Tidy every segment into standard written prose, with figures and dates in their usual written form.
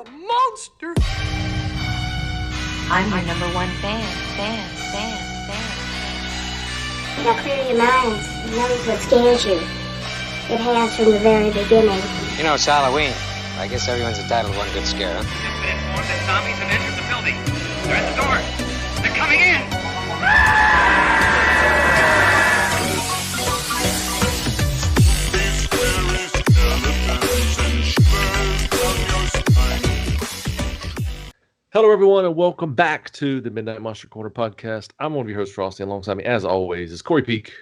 a monster. I'm your number one fan. Now clear your minds. Notice what scares you. It has from the very beginning. You know, it's Halloween. I guess everyone's entitled to one good scare, huh? Just been informed that zombies have entered the building. They're at the door. They're coming in. Hello, everyone, and welcome back to the Midnight Monster Corner podcast. I'm one of your hosts, Frosty. Alongside me, as always, is Corey Peak.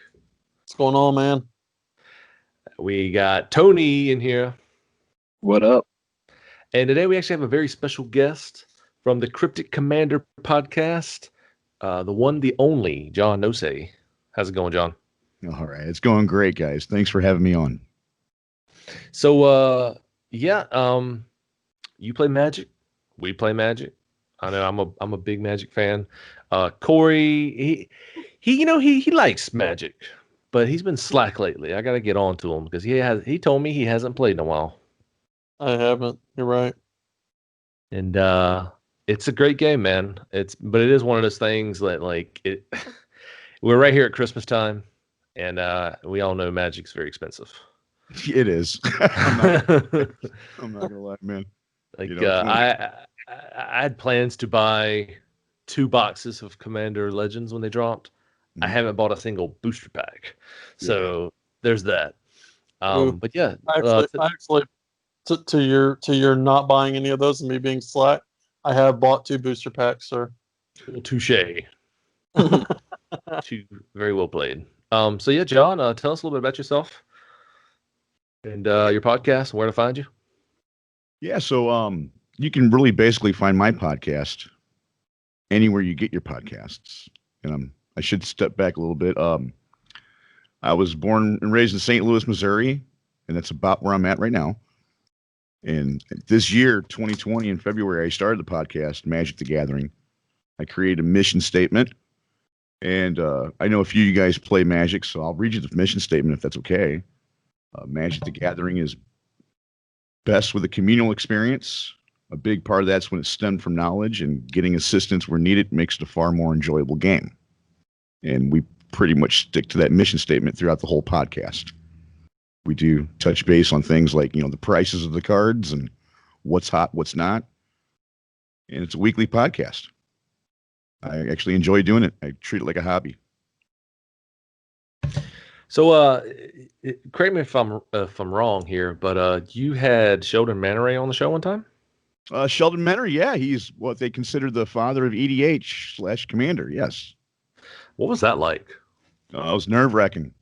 What's going on, man? We got Tony in here. What up? And today we actually have a very special guest from the Cryptic Commander podcast, the one, the only, John Noce. How's it going, John? All right. It's going great, guys. Thanks for having me on. So, you play Magic. We play Magic. I know I'm a big Magic fan. Corey, he likes Magic, but he's been slack lately. I got to get on to him because he told me he hasn't played in a while. I haven't. You're right. And it's a great game, man. But it is one of those things that we're right here at Christmas time, and we all know Magic's very expensive. It is. I'm not gonna lie, man. I had plans to buy 2 boxes of Commander Legends when they dropped. I haven't bought a single booster pack, so there's that. But yeah, actually, to your not buying any of those and me being slack, I have bought 2 booster packs, sir. Touche. Very well played. So yeah, John, tell us a little bit about yourself and your podcast and where to find you. Yeah, so you can really basically find my podcast anywhere you get your podcasts. And I should step back a little bit. I was born and raised in St. Louis, Missouri, and that's about where I'm at right now. And this year, 2020, in February, I started the podcast, Magic the Gathering. I created a mission statement. And I know a few of you guys play Magic, so I'll read you the mission statement if that's okay. Magic the Gathering is best with a communal experience. A big part of that's when it's stemmed from knowledge, and getting assistance where needed makes it a far more enjoyable game. And we pretty much stick to that mission statement throughout the whole podcast. We do touch base on things like, the prices of the cards and what's hot, what's not. And it's a weekly podcast. I actually enjoy doing it. I treat it like a hobby. So, correct me if I'm wrong here, but you had Sheldon Maneray on the show one time? Sheldon Maneray, yeah, he's what they consider the father of EDH/Commander. Yes. What was that like? It was nerve-wracking.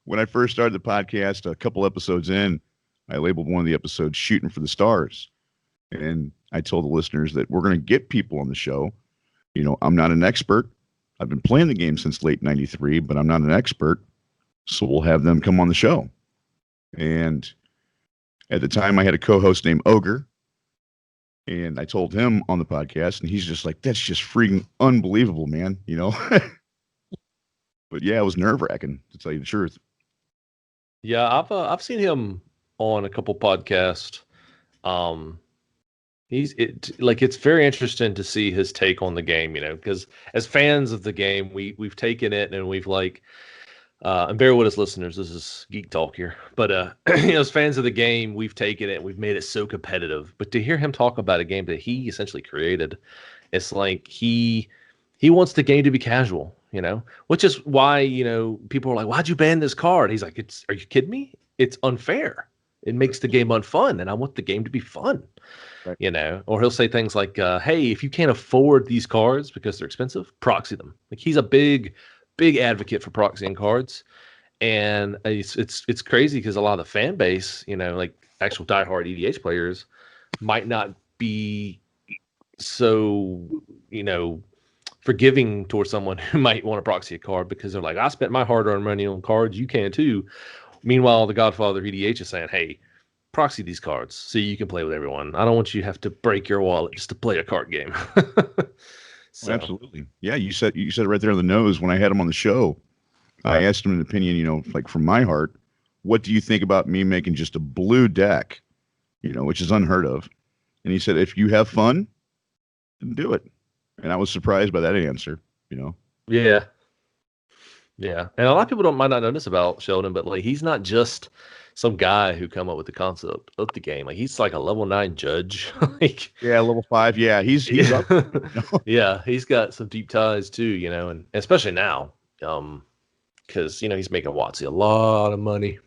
When I first started the podcast, a couple episodes in, I labeled one of the episodes "Shooting for the Stars," and I told the listeners that we're going to get people on the show. I'm not an expert. I've been playing the game since late '93, but I'm not an expert, so we'll have them come on the show. And at the time, I had a co-host named Ogre, and I told him on the podcast, and he's just like, "That's just freaking unbelievable, man," But yeah, it was nerve-wracking, to tell you the truth. Yeah, I've seen him on a couple podcasts. It's very interesting to see his take on the game, because as fans of the game, we've taken it and we've and bear with us, listeners, this is geek talk here, but as fans of the game, we've taken it and we've made it so competitive. But to hear him talk about a game that he essentially created, it's like he wants the game to be casual, which is why people are like, "Why'd you ban this card?" He's like, "Are you kidding me? It's unfair. It makes the game unfun, and I want the game to be fun." Right. Or he'll say things like, "Hey, if you can't afford these cards because they're expensive, proxy them." Like, he's a big advocate for proxying cards, and it's crazy because a lot of the fan base, actual diehard EDH players, might not be so forgiving towards someone who might want to proxy a card because they're like, "I spent my hard-earned money on cards, you can too." Meanwhile, the Godfather EDH is saying, "Hey, proxy these cards so you can play with everyone. I don't want you to have to break your wallet just to play a card game." So. Absolutely. Yeah, you said it right there on the nose. When I had him on the show, I asked him an opinion, from my heart, what do you think about me making just a blue deck, which is unheard of? And he said, if you have fun, then do it. And I was surprised by that answer. Yeah. Yeah. And a lot of people might not know this about Sheldon, but like he's not just some guy who come up with the concept of the game. Like he's like a level 9 judge. Like Yeah, level 5. Yeah, he's up. yeah, he's got some deep ties too, and especially now. Because he's making Watsy a lot of money.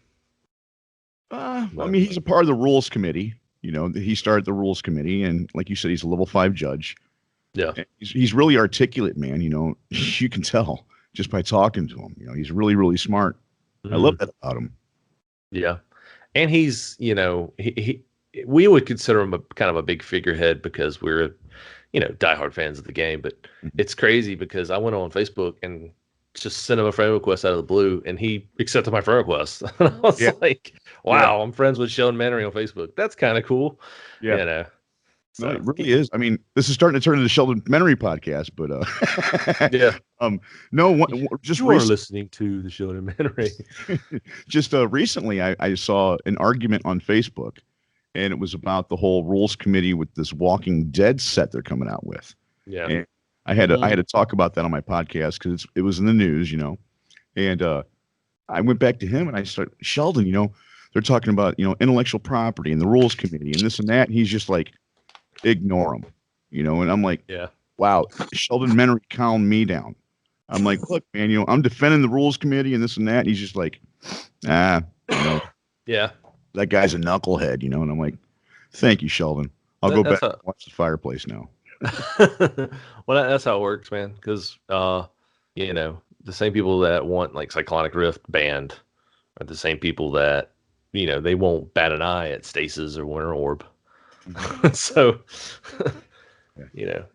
I mean, he's a part of the rules committee. He started the rules committee, and like you said, he's a level 5 judge. Yeah, and he's really articulate, man. You can tell just by talking to him. He's really, really smart. I love that about him. Yeah, and he's he we would consider him a kind of a big figurehead because we're diehard fans of the game. But it's crazy because I went on Facebook and just sent him a friend request out of the blue, and he accepted my friend request. And I was like, "Wow, I'm friends with Sheldon Mannery on Facebook. That's kind of cool." Yeah, So, no, it really is. I mean, this is starting to turn into the Sheldon Mannery podcast, but yeah. No, just you are listening to the Sheldon Mannery. Just recently, I saw an argument on Facebook, and it was about the whole rules committee with this Walking Dead set they're coming out with. Yeah. And I had to talk about that on my podcast because it was in the news, and I went back to him and I started, Sheldon, they're talking about, intellectual property and the rules committee and this and that. And he's just like, ignore them, and I'm like, yeah, wow, Sheldon Mannery calmed me down. I'm like, look, man, I'm defending the rules committee and this and that. And he's just like, yeah, that guy's a knucklehead, and I'm like, thank you, Sheldon. I'll go back and watch the fireplace now. Well, that's how it works, man. Because the same people that want like Cyclonic Rift banned are the same people that they won't bat an eye at Stasis or Winter Orb. So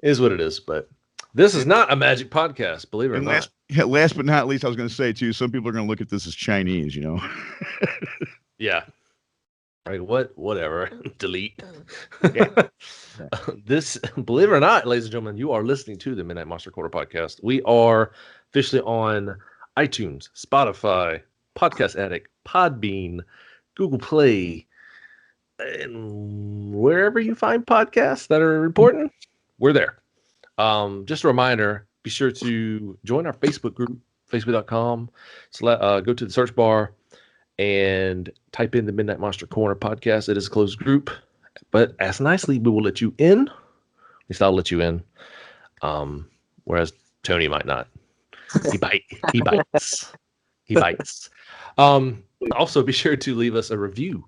is what it is. But this is not a Magic podcast, believe it or not. Last but not least, I was going to say too, some people are going to look at this as Chinese. Yeah. Right. Whatever. Delete. This, believe it or not, ladies and gentlemen, you are listening to the Midnight Monster Corner podcast. We are officially on iTunes, Spotify, Podcast Addict, Podbean, Google Play, and wherever you find podcasts that are important, we're there. Just a reminder, be sure to join our Facebook group, facebook.com. Go to the search bar and type in the Midnight Monster Corner podcast. It is a closed group, but ask nicely, we will let you in. At least I'll let you in. Whereas Tony might not. He bites. He bites. Also, be sure to leave us a review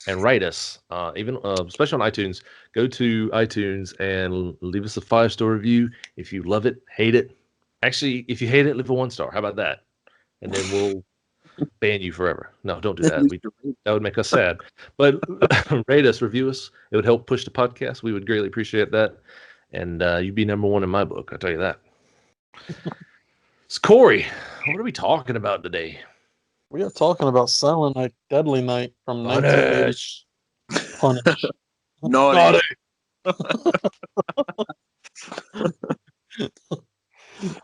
and write us, even especially on iTunes. Go to iTunes and leave us a 5-star review. If you love it, hate it. Actually, if you hate it, leave a 1-star. How about that? And then we'll ban you forever. No, don't do that. That would make us sad. But rate us, review us. It would help push the podcast. We would greatly appreciate that. And you'd be number 1 in my book. I'll tell you that. So, Corey, what are we talking about today? We are talking about Silent Night, Deadly Night from 1980. Punish. Naughty.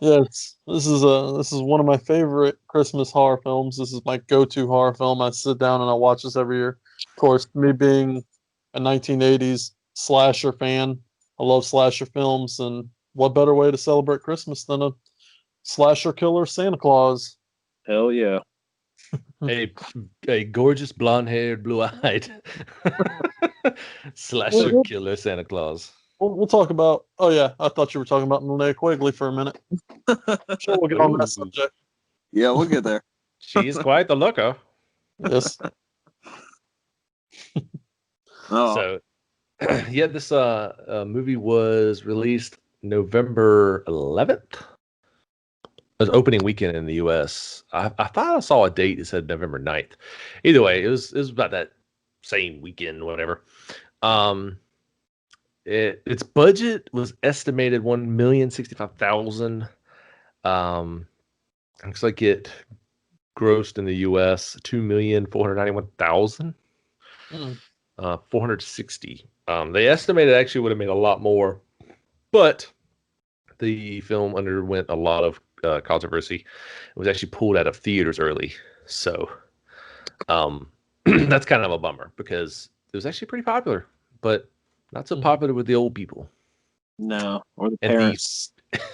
Yes, this is one of my favorite Christmas horror films. This is my go-to horror film. I sit down and I watch this every year. Of course, me being a 1980s slasher fan, I love slasher films, and what better way to celebrate Christmas than a slasher killer Santa Claus? Hell yeah. A gorgeous blonde-haired, blue-eyed slasher killer Santa Claus. We'll talk about. Oh yeah, I thought you were talking about Linnea Quigley for a minute. Sure, we'll get on that subject. Yeah, we'll get there. She is quite the looker. Yes. So, yeah, this movie was released November 11th. It was opening weekend in the U.S. I thought I saw a date that said November 9th. Either way, it was about that same weekend, whatever. Its budget was estimated $1,065,000. Looks like it grossed in the U.S. $2,491,000. 460. They estimated it actually would have made a lot more, but the film underwent a lot of controversy. It was actually pulled out of theaters early, so That's kind of a bummer because it was actually pretty popular, but not so popular with the old people No, or the and parents.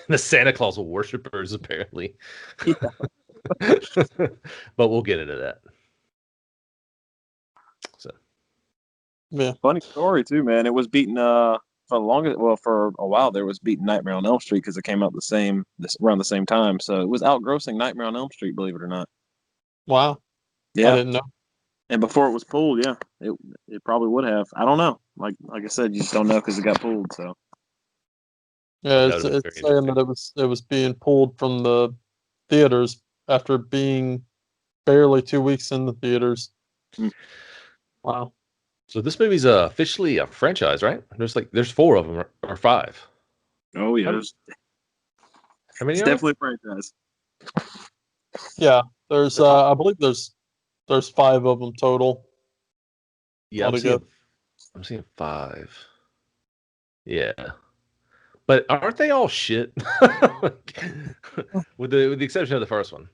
the Santa Claus worshippers apparently. Yeah. But we'll get into that. So Yeah. Funny story too, man. It was beating for the longest, well, for a while there was beating Nightmare on Elm Street because it came out around the same time. So it was outgrossing Nightmare on Elm Street, believe it or not. Wow. I Yeah, didn't know. and before it was pulled, yeah, it probably would have. I don't know. Like I said, you just don't know because it got pulled. So Yeah, that it's would have been it's very saying interesting. that it was being pulled from the theaters after being barely 2 weeks in the theaters. Mm. Wow. So this movie's officially a franchise, right? There's 4 of them or 5. oh yeah, How many it's are there? definitely a franchise. Yeah, there's I believe there's 5 of them total Yeah, altogether. I'm seeing 5. Yeah. But aren't they all shit? With the exception of the first one.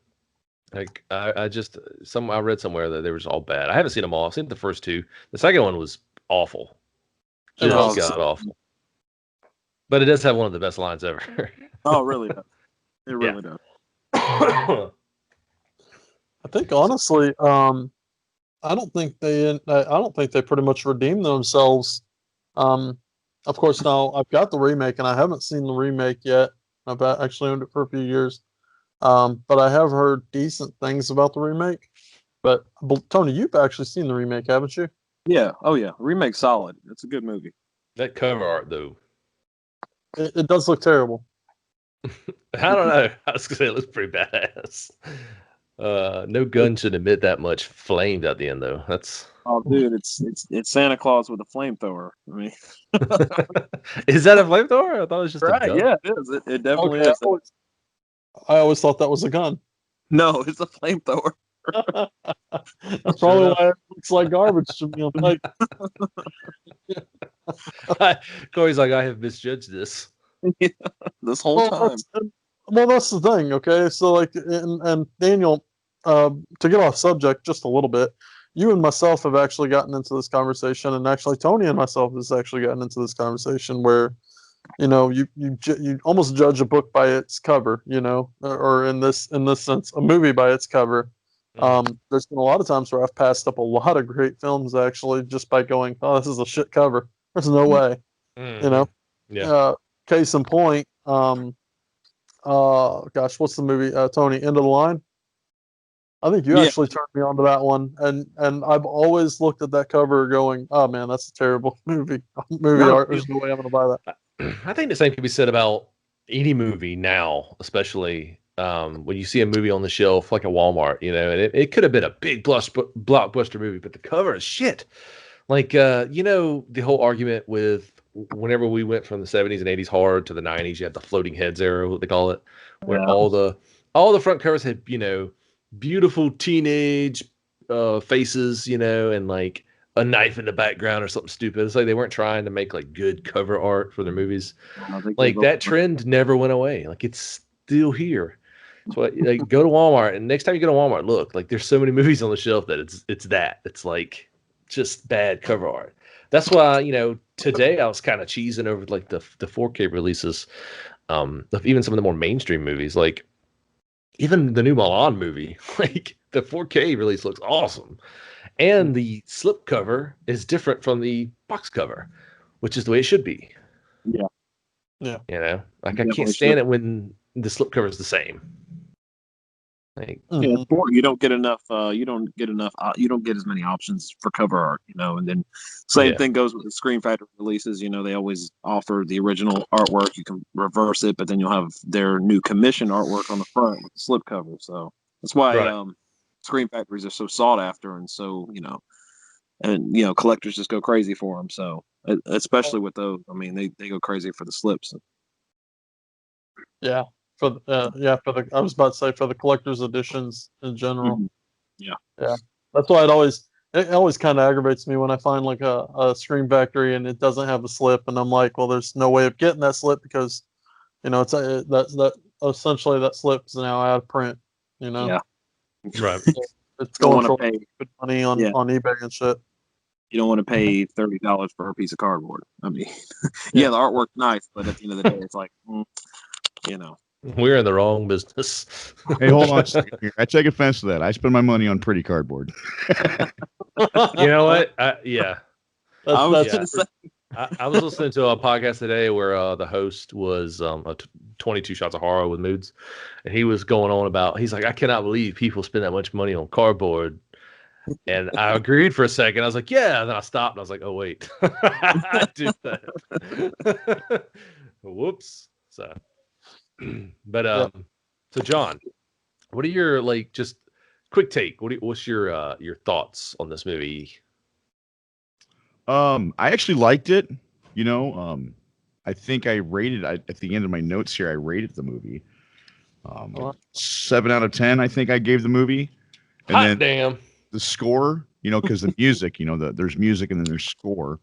Like I read somewhere that they were just all bad. I haven't seen them all. I've seen the first 2. The second one was awful. It Just was. god awful. But it does have one of the best lines ever. Oh, really? Does. It Yeah. really does. I think honestly, I don't think they pretty much redeemed themselves. Of course, now I've got the remake and I haven't seen the remake yet. I've actually owned it for a few years. But I have heard decent things about the remake. But Tony, you've actually seen the remake, haven't you? Yeah. Oh yeah. Remake's solid. It's a good movie. That cover art though. It does look terrible. I don't know. I was gonna say it looks pretty badass. No gun should emit that much flames at the end though. That's Oh, dude, it's Santa Claus with a flamethrower. I mean, Is that a flamethrower? I thought it was just a right? gun. Yeah, it is. It definitely Okay, is. I always thought that was a gun. No, it's a flamethrower. That's Sure probably enough. why it looks like garbage to me. I'm like, Corey's like, I have misjudged this. This whole well, time. that's the thing. Okay, so like, and Daniel, to get off subject just a little bit, you and myself have actually gotten into this conversation, and actually Tony and myself has actually gotten into this conversation where, you almost judge a book by its cover, or in this sense, a movie by its cover. There's been a lot of times where I've passed up a lot of great films actually just by going, oh, this is a shit cover. There's no way, Mhm. Yeah. Case in point, gosh, what's the movie? Tony, End of the Line. I think you Yeah. actually turned me on to that one, and I've always looked at that cover going, oh man, that's a terrible movie No, art. There's no way I'm gonna buy that. I think the same can be said about any movie now, especially when you see a movie on the shelf like a Walmart, and it could have been a big blockbuster movie, but the cover is shit. Like, the whole argument with whenever we went from the 70s and 80s horror to the 90s, you had the floating heads era, what they call it, where Yeah. all the front covers had, beautiful teenage faces, and like a knife in the background or something stupid. It's like they weren't trying to make like good cover art for their movies. I think Like that trend never went away. Like it's still here. So like go to Walmart and next time you go to Walmart, look, like there's so many movies on the shelf that it's like just bad cover art. That's why, today I was kind of cheesing over like the 4K releases of even some of the more mainstream movies, like even the new Milan movie, like the 4K release looks awesome. And the slip cover is different from the box cover, which is the way it should be. Yeah. Yeah. Like I Definitely can't stand it when the slip cover is the same. Like, Yeah, it's boring. You don't get enough. You don't get enough. You don't get as many options for cover art. And then same Yeah. thing goes with the Screen Factory releases. They always offer the original artwork. You can reverse it, but then you'll have their new commission artwork on the front with the slip cover. So that's why Right. Screen Factories are so sought after, and so collectors just go crazy for them. So especially with those, I mean, they go crazy for the slips. Yeah. For I was about to say for the collector's editions in general. Mhm. Yeah. Yeah. That's why it always kind of aggravates me when I find like a Screen Factory and it doesn't have a slip, and I'm like, well, there's no way of getting that slip because, it's that essentially that slip is now out of print. Yeah. Right. It's You don't going want for to pay. good money on Yeah, eBay and shit. you don't want to pay $30 for a piece of cardboard. I mean, Yeah. yeah, the artwork's nice, but at the end of the day, it's like, you know. We're in the wrong business. Hey, hold on a second here. I take offense to that. I spend my money on pretty cardboard. You know what? Yeah. I was Yeah. gonna say, I was listening to a podcast today where the host was 22 Shots of Horror with Moods, and he was going on about, he's like, I cannot believe people spend that much money on cardboard. And I agreed for a second. I was like, yeah. And then I stopped and I was like, oh, wait. I do that. Whoops. So, but, Yeah. so John, what are your, like, just quick take? What's your thoughts on this movie? I actually liked it. You know, I think I rated at the end of my notes here. I rated the movie 7 out of 10. I think I gave the movie, and Hot then damn. the score. You know, because the music. You know, there's music and then there's score.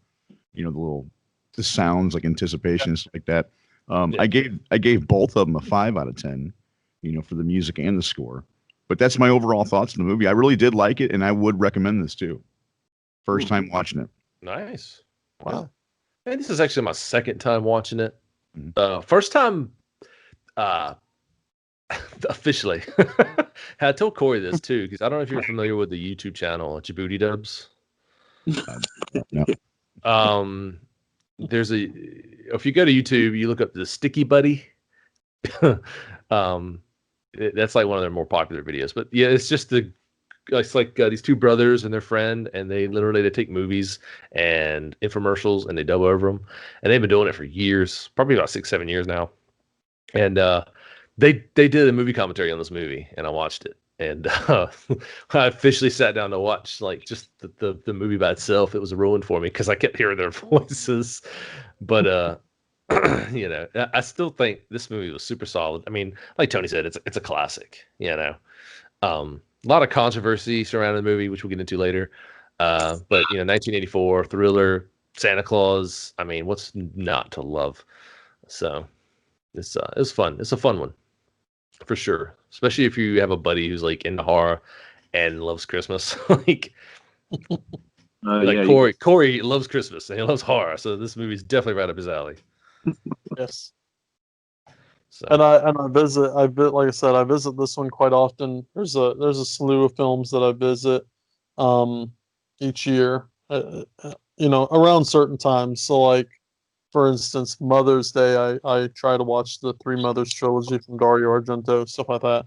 You know, the sounds like anticipation and stuff like that. Yeah. I gave both of them a 5 out of 10. You know, for the music and the score. But that's my overall thoughts on the movie. I really did like it, and I would recommend this too. First time watching it. Nice. Wow. Yeah. And this is actually my second time watching it. Mhm. First time officially. I told Corey this too, because I don't know if you're familiar with the YouTube channel Djibouti Dubs. No. There's if you go to YouTube, you look up the Sticky Buddy. That's like one of their more popular videos. But yeah, it's like these two brothers and their friend, and they take movies and infomercials and they dub over them, and they've been doing it for years, probably about 6-7 years now. And they did a movie commentary on this movie, and I watched it, and I officially sat down to watch like just the movie by itself. It was a ruin for me because I kept hearing their voices, but you know, I still think this movie was super solid. I mean, like Tony said, it's a classic. You know, a lot of controversy surrounding the movie, which we'll get into later. But you know, 1984 thriller, Santa Claus. I mean, what's not to love? So it's fun. It's a fun one for sure, especially if you have a buddy who's like into horror and loves Christmas. like yeah, Corey loves Christmas and he loves horror, so this movie's definitely right up his alley. Yes. So And I like I said, I visit this one quite often. There's a slew of films that I visit each year. You know, around certain times. So like, for instance, Mother's Day, I try to watch the Three Mothers trilogy from Dario Argento, stuff like that.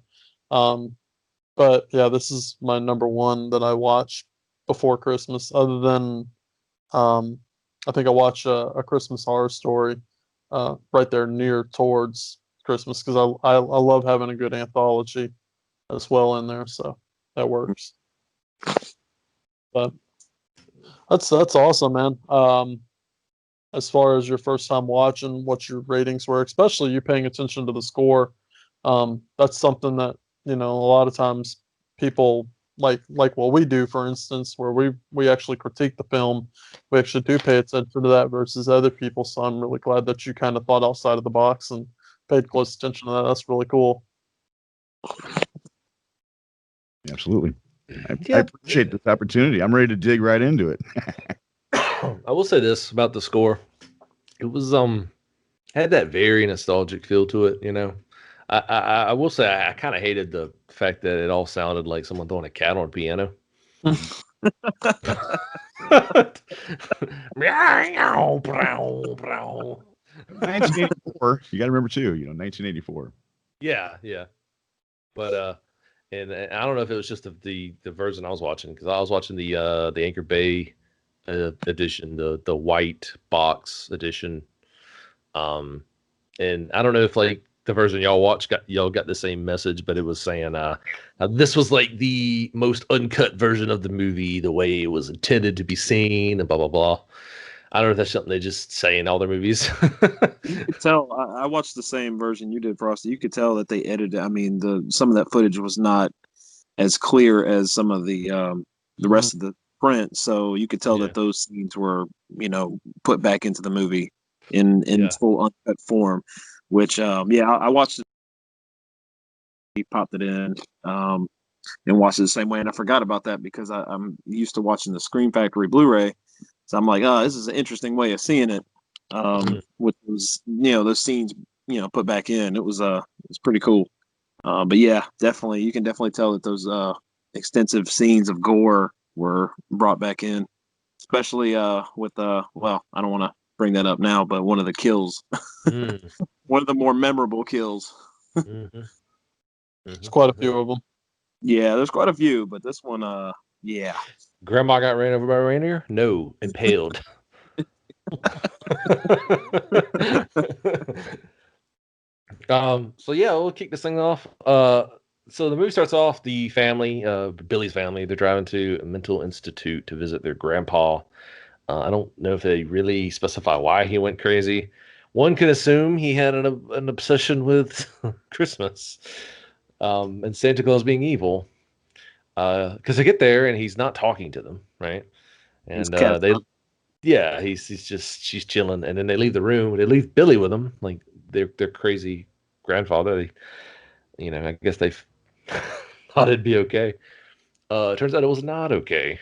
But yeah, this is my number one that I watch before Christmas. Other than, I think I watch a Christmas Horror Story, right there near towards Christmas because I love having a good anthology as well in there, so that works. But that's awesome, man. As far as your first time watching, what your ratings were, especially you paying attention to the score. That's something that, you know, a lot of times people like what we do, for instance, where we actually critique the film. We actually do pay attention to that versus other people. So I'm really glad that you kind of thought outside of the box and paid close attention to that. That's really cool. Absolutely. I appreciate this opportunity. I'm ready to dig right into it. I will say this about the score. It was had that very nostalgic feel to it, you know. I will say I kind of hated the fact that it all sounded like someone throwing a cat on a piano. Meow, brow, brow. 1984. You got to remember too. You know, 1984. Yeah. But and I don't know if it was just the version I was watching, because I was watching the Anchor Bay edition, the white box edition. And I don't know if like the version y'all got the same message, but it was saying this was like the most uncut version of the movie, the way it was intended to be seen, and blah blah blah. I don't know if that's something they just say in all their movies. You could tell. I watched the same version you did, Frosty. You could tell that they edited. I mean, some of that footage was not as clear as some of the rest of the print. So you could tell that those scenes were, you know, put back into the movie in full uncut form. Which I watched it. He popped it in. and watch it the same way. And I forgot about that because I'm used to watching the Scream Factory Blu-ray. So I'm like, oh, this is an interesting way of seeing it. With those, those scenes, put back in. It's pretty cool. But yeah, definitely, you can definitely tell that those extensive scenes of gore were brought back in, especially with well, I don't want to bring that up now, but one of the kills, one of the more memorable kills. There's quite a few of them. Yeah, there's quite a few, but this one, yeah. Grandma got ran over by a reindeer? No, impaled. So yeah, we'll kick this thing off. So the movie starts off, the family, Billy's family, they're driving to a mental institute to visit their grandpa. I don't know if they really specify why he went crazy. One could assume he had an obsession with Christmas, and Santa Claus being evil. Because they get there and he's not talking to them, right? And she's chilling, and then they leave the room. They leave Billy with them, like their crazy grandfather. I guess they thought it'd be okay. It turns out it was not okay.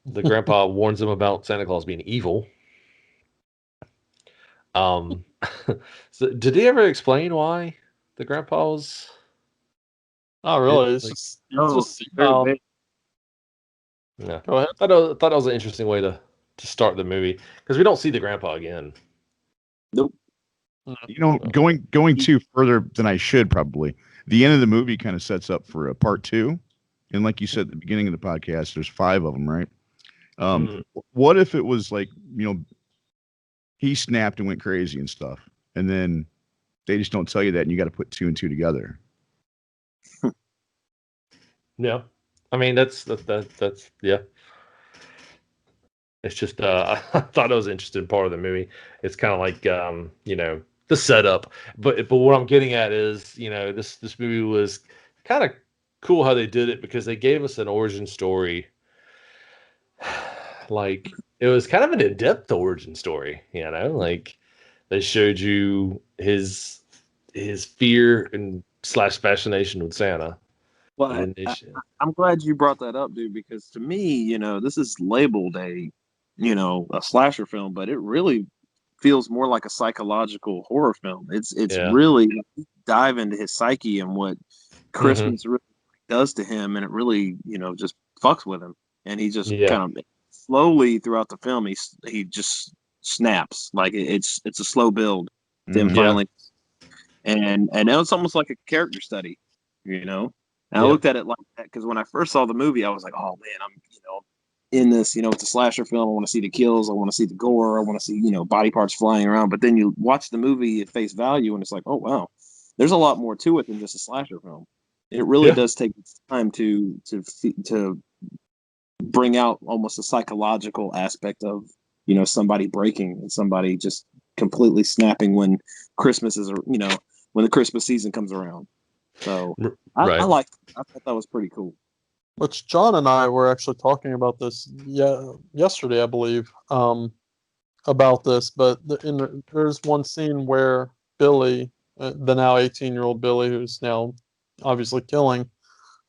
The grandpa warns them about Santa Claus being evil. So did he ever explain why the grandpa was? Not really. It's like, just yeah. Go ahead. I thought that was an interesting way to start the movie because we don't see the grandpa again. Nope. Going too further than I should probably. The end of the movie kind of sets up for a part 2, and like you said at the beginning of the podcast, there's 5 of them, right? What if it was like he snapped and went crazy and stuff, and then they just don't tell you that, and you got to put 2 and 2 together. Yeah, I mean that's yeah. It's just I thought it was an interesting part of the movie. It's kind of like the setup, but what I'm getting at is this movie was kind of cool how they did it because they gave us an origin story. Like it was kind of an in-depth origin story, like they showed you his fear and / fascination with Santa. Well, I'm glad you brought that up, dude, because to me, this is labeled a slasher film, but it really feels more like a psychological horror film. It's really dive into his psyche and what Christmas really does to him, and it really, just fucks with him, and he just kind of slowly throughout the film, he just snaps. Like it's a slow build to him finally, and it's almost like a character study, And I looked at it like that because when I first saw the movie, I was like, "Oh man, I'm in this. It's a slasher film. I want to see the kills. I want to see the gore. I want to see body parts flying around." But then you watch the movie at face value, and it's like, "Oh wow, there's a lot more to it than just a slasher film." It really does take time to bring out almost a psychological aspect of somebody breaking and somebody just completely snapping when Christmas is when the Christmas season comes around. So I thought that was pretty cool. Which John and I were actually talking about this yesterday, I believe, about this. But there's one scene where Billy, the now 18-year-old Billy, who's now obviously killing,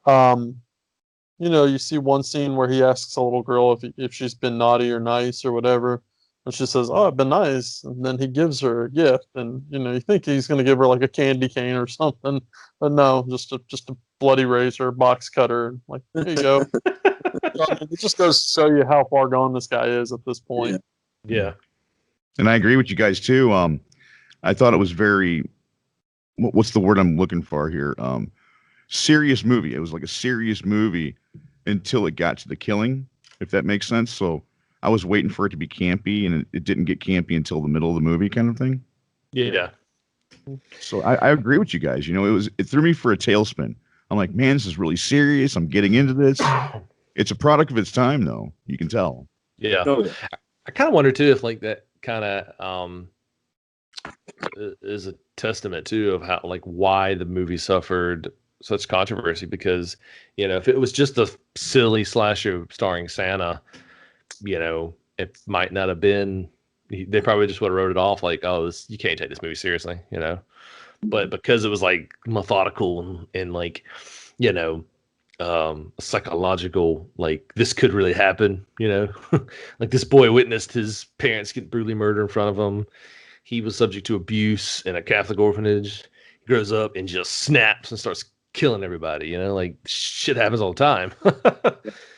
you see one scene where he asks a little girl if she's been naughty or nice or whatever. And she says, "Oh, I've been nice." And then he gives her a gift, and you think he's going to give her like a candy cane or something, but no, just a bloody razor, box cutter. Like, there you go. It just goes to show you how far gone this guy is at this point. Yeah. And I agree with you guys too. I thought it was very, what's the word I'm looking for here? Serious movie. It was like a serious movie until it got to the killing, if that makes sense. So I was waiting for it to be campy, and it didn't get campy until the middle of the movie, kind of thing. Yeah. So I agree with you guys. It threw me for a tailspin. I'm like, man, this is really serious. I'm getting into this. It's a product of its time, though. You can tell. Yeah. I kind of wonder too if like that kind of is a testament too of how why the movie suffered such controversy, because if it was just a silly slasher starring Santa, it might not have been. They probably just would have wrote it off like, "Oh, you can't take this movie seriously," But because it was like methodical and like, psychological, like this could really happen, like this boy witnessed his parents get brutally murdered in front of him. He was subject to abuse in a Catholic orphanage. He grows up and just snaps and starts killing everybody, like shit happens all the time.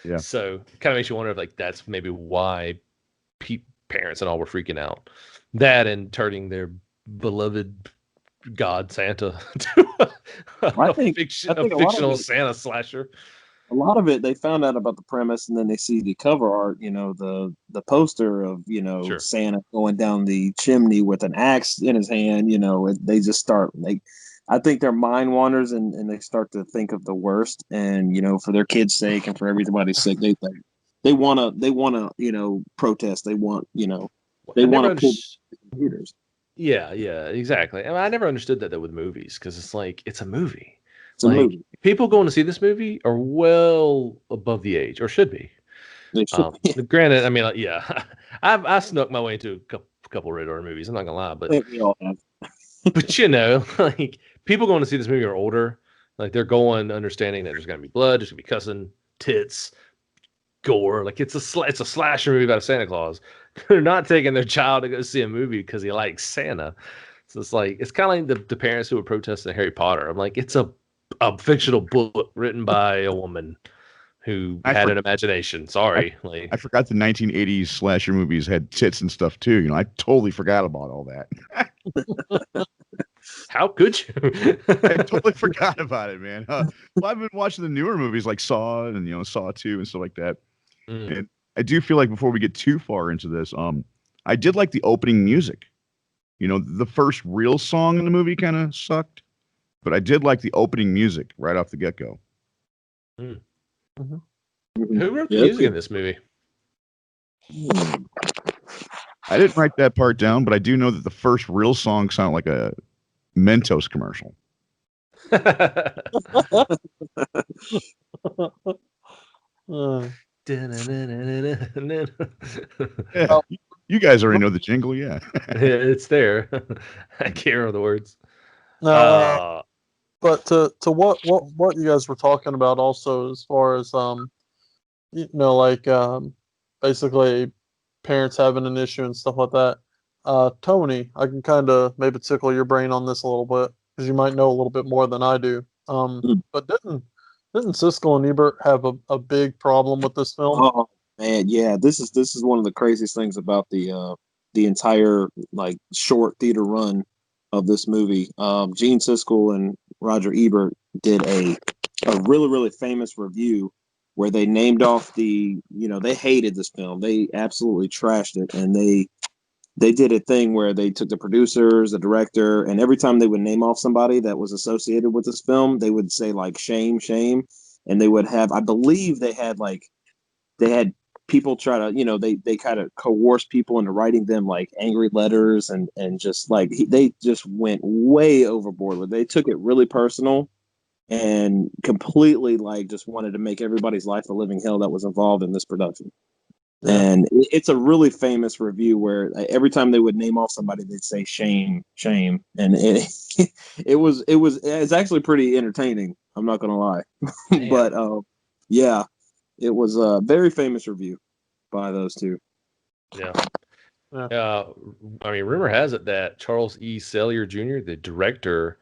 Yeah. So it kind of makes you wonder if like that's maybe why parents and all were freaking out. That and turning their beloved God Santa to I think a fictional Santa slasher. A lot of it, they found out about the premise, and then they see the cover art. The poster of Sure. Santa going down the chimney with an axe in his hand. They just start like, I think they're mind wanders, and they start to think of the worst. And for their kids' sake and for everybody's sake, they wanna protest. They want they want to pull computers. Yeah, exactly. I never understood that though with movies, because it's like it's a movie. It's a movie. People going to see this movie are well above the age, or should be. They should be. Granted, I mean, I snuck my way into a couple Red Horror movies. I'm not gonna lie, but we all have. but like people going to see this movie are older. Like they're going understanding that there's gonna be blood, there's gonna be cussing, tits, gore. Like it's a slasher movie about a Santa Claus. They're not taking their child to go see a movie because he likes Santa. So it's kind of like the parents who were protesting Harry Potter. I'm like, it's a fictional book written by a woman who had an imagination. Sorry. I forgot the 1980s slasher movies had tits and stuff too. I totally forgot about all that. How could you? I totally forgot about it, man. Well, I've been watching the newer movies like Saw and Saw 2 and stuff like that. And I do feel like before we get too far into this, I did like the opening music. The first real song in the movie kind of sucked, but I did like the opening music right off the get-go. Mm-hmm. Who wrote the music in this movie? I didn't write that part down, but I do know that the first real song sounded like a Mentos commercial. Yeah, you guys already know the jingle, yeah. It's there. I can't remember the words. But to what you guys were talking about also, as far as basically parents having an issue and stuff like that. Tony, I can kind of maybe tickle your brain on this a little bit because you might know a little bit more than I do. But didn't Siskel and Ebert have a big problem with this film? Oh man, yeah. This is one of the craziest things about the entire like short theater run of this movie. Gene Siskel and Roger Ebert did a really, really famous review where they named off they hated this film. They absolutely trashed it. And they did a thing where they took the producers, the director, and every time they would name off somebody that was associated with this film, they would say like shame, shame. And they would have, I believe they had people try to, they kind of coerce people into writing them like angry letters and just like they just went way overboard with it. They took it really personal and completely like just wanted to make everybody's life a living hell that was involved in this production. Yeah. And it's a really famous review where every time they would name off somebody, they'd say shame, shame. And it's actually pretty entertaining. I'm not going to lie. But yeah, it was a very famous review by those two. Yeah. I mean, rumor has it that Charles E. Sellier Jr., the director,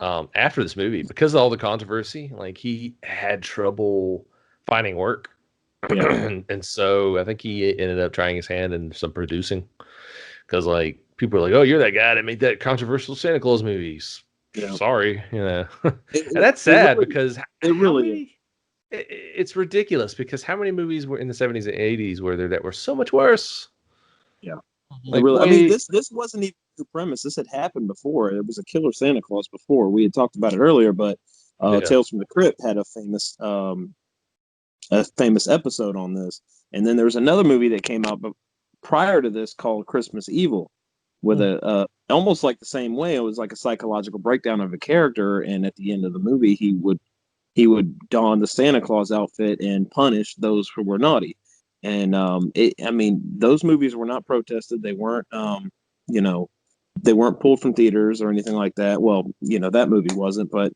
after this movie, because of all the controversy, like he had trouble finding work. Yeah. And so I think he ended up trying his hand in some producing because like people are like, oh, you're that guy that made that controversial Santa Claus movies. Yeah. Sorry. And that's sad because it's ridiculous because how many movies were in the 70s and 80s were there that were so much worse? Yeah. Like, I mean, this wasn't even the premise. This had happened before. It was a killer Santa Claus before. We had talked about it earlier, but Tales from the Crypt had a famous episode on this. And then there was another movie that came out prior to this called Christmas Evil with a almost like the same way. It was like a psychological breakdown of a character, and at the end of the movie he would don the Santa Claus outfit and punish those who were naughty. And I mean, those movies were not protested. They weren't they weren't pulled from theaters or anything like that. Well, that movie wasn't, but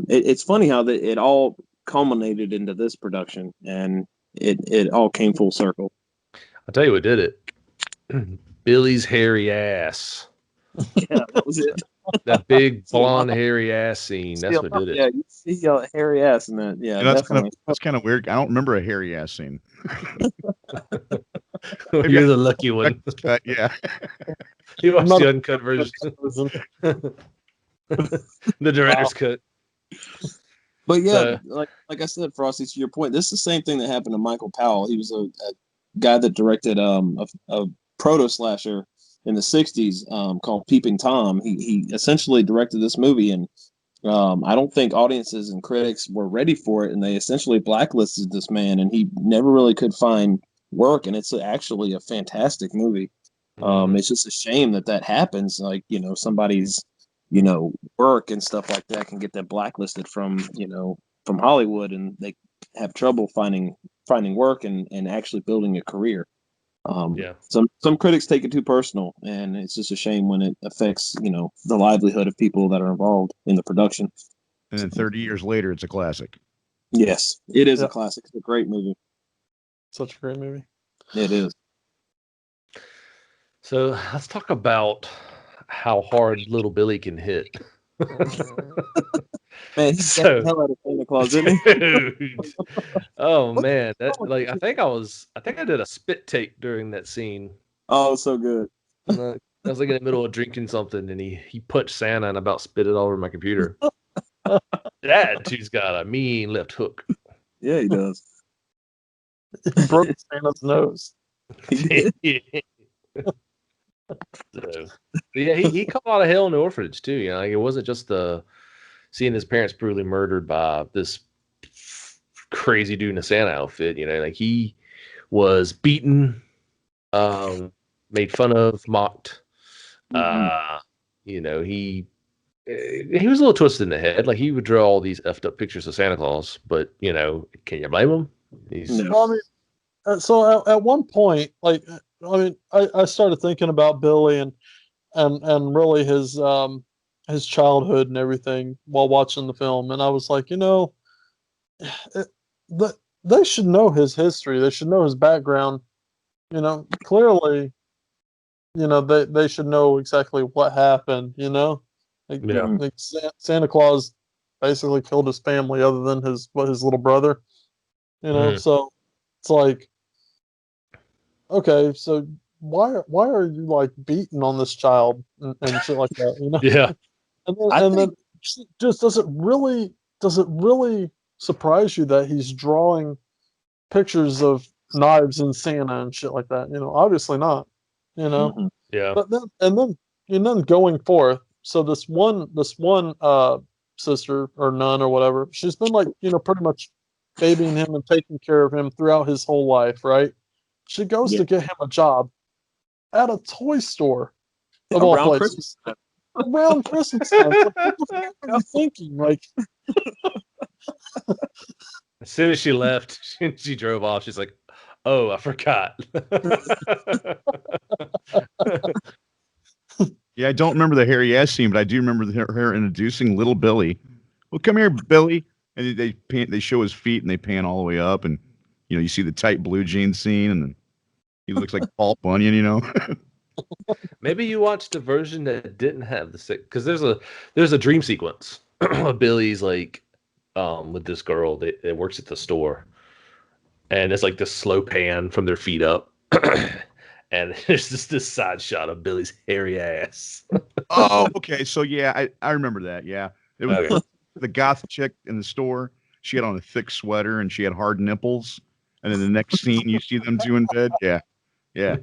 it's funny how it all culminated into this production, and it all came full circle. I'll tell you what did it. Billy's hairy ass. Yeah, that was it. That big blonde hairy ass scene. That's what did it. Yeah, you see hairy ass in that. Yeah, And definitely. that's kind of weird. I don't remember a hairy ass scene. You're the lucky one. Cut, yeah. You watched not the a- uncut version. The director's cut. But yeah, So- like I said, Frosty, to your point, this is the same thing that happened to Michael Powell. He was a guy that directed a proto slasher in the '60s called Peeping Tom. He essentially directed this movie, and I don't think audiences and critics were ready for it, and they essentially blacklisted this man, and he never really could find work. And it's actually a fantastic movie. It's just a shame that happens. Like, somebody's work and stuff like that can get that blacklisted from Hollywood, and they have trouble finding work and actually building a career. Some critics take it too personal, and it's just a shame when it affects the livelihood of people that are involved in the production. And then 30 years later, it's a classic. Yes, it is Yeah. a classic. It's a great movie. Such a great movie. It is. So let's talk about how hard little Billy can hit. Man, he got the hell out of Santa Claus, didn't he? Dude. Oh man, I think I did a spit take during that scene. Oh, so good. I was like in the middle of drinking something, and he punched Santa and about spit it all over my computer. That dude's got a mean left hook. Yeah, he does. He broke Santa's nose. So, yeah, he caught a lot of hell in the orphanage too. Like it wasn't just seeing his parents brutally murdered by this crazy dude in a Santa outfit. Like he was beaten, made fun of, mocked. He was a little twisted in the head. Like he would draw all these effed up pictures of Santa Claus, but can you blame him? No. Well, I mean, so at one point, I started thinking about Billy and really his childhood and everything while watching the film, and I was like, they should know his history. They should know his background. Clearly, they should know exactly what happened. Like Santa Claus basically killed his family, other than his little brother. So it's like, okay, so why are you like beating on this child and shit like that? Yeah. And then just does it really surprise you that he's drawing pictures of knives and Santa and shit like that? Obviously not. Mhm. Yeah. But then going forth, so this one sister or nun or whatever, she's been like pretty much babying him and taking care of him throughout his whole life, right? She goes to get him a job at a toy store of all Around places. Christmas. Around Christmas time. It's like, what the fuck are you thinking? Like, As soon as she left, she drove off. She's like, "Oh, I forgot." Yeah, I don't remember the hairy ass scene, but I do remember her introducing little Billy. Well, come here, Billy. And they show his feet and they pan all the way up, and you see the tight blue jeans scene, and then he looks like Paul Bunyan. Maybe you watched the version that didn't have the sick, because there's a dream sequence of Billy's like with this girl that works at the store, and it's like this slow pan from their feet up. And there's just this side shot of Billy's hairy ass. Oh, okay. So yeah, I remember that. Yeah, it was Okay. the goth chick in the store. She had on a thick sweater and she had hard nipples. And then the next scene, you see them two in bed. Yeah, yeah.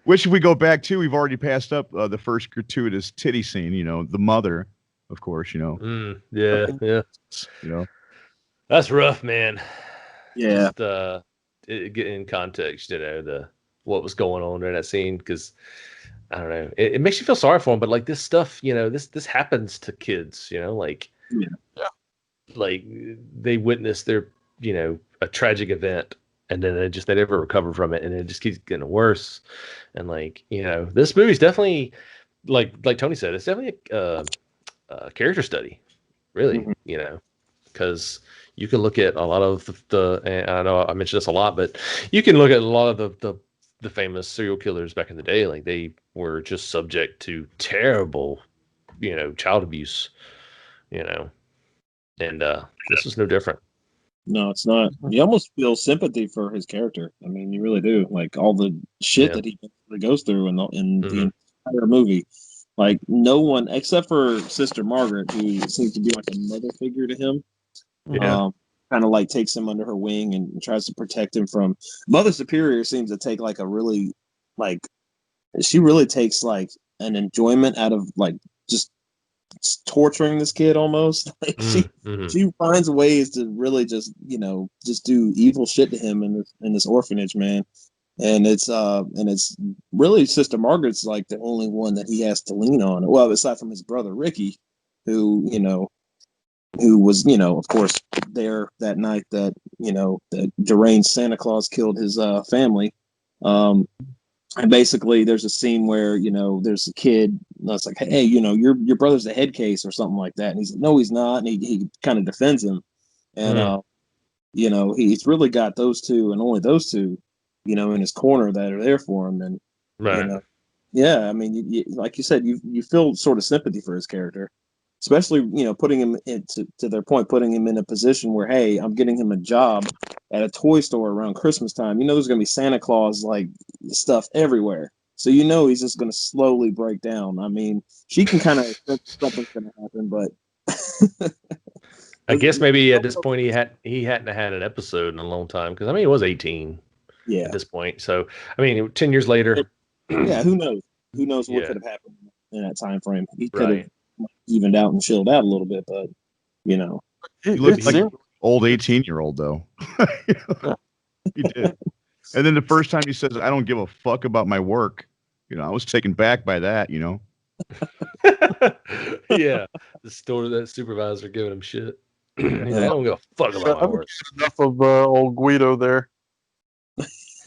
Which, if we go back to, we've already passed up the first gratuitous titty scene. The mother, of course. Yeah. You know. That's rough, man. Yeah. Just, get in context, what was going on during that scene, because I don't know, it makes you feel sorry for them, but like this stuff, this happens to kids, like like they witness their a tragic event, and then they never recover from it, and it just keeps getting worse. And like this movie's definitely like Tony said, it's definitely a character study, really. Mhm. because you can look at a lot of and I know I mentioned this a lot, but you can look at a lot of the famous serial killers back in the day. Like they were just subject to terrible, child abuse, and this is no different. No, it's not. You almost feel sympathy for his character. I mean, you really do. Like all the shit that he goes through in the entire movie. Like no one except for Sister Margaret, who seems to be like a mother figure to him. Yeah. Kind of like takes him under her wing and tries to protect him from Mother Superior. Seems to take like a really like she really takes like an enjoyment out of like just torturing this kid almost. Like she finds ways to really just just do evil shit to him in this orphanage, man. And it's really Sister Margaret's like the only one that he has to lean on. Well, aside from his brother Ricky, who was of course there that night that the deranged Santa Claus killed his family. And basically, there's a scene where there's a kid that's like, "Hey, your brother's a head case or something like that," and he's like, "No, he's not," and he kind of defends him, and he's really got those two and only those two, in his corner that are there for him, and right. Yeah, I mean, you, like you said, you feel sort of sympathy for his character, especially putting him to their point, putting him in a position where, hey, I'm getting him a job at a toy store around Christmas time. There's going to be Santa Claus like stuff everywhere, so he's just going to slowly break down. I mean, she can kind of something's going to happen, but I guess maybe at this point he hadn't had an episode in a long time because I mean he was 18 at this point. So I mean 10 years later. Yeah, who knows? Who knows what could have happened in that time frame? He could have evened out and chilled out a little bit, but he looked like an old 18-year-old though. He did. And then the first time he says, "I don't give a fuck about my work," I was taken back by that. Yeah, the store that supervisor giving him shit. He's like, "I don't give a fuck about my work." Enough of old Guido there.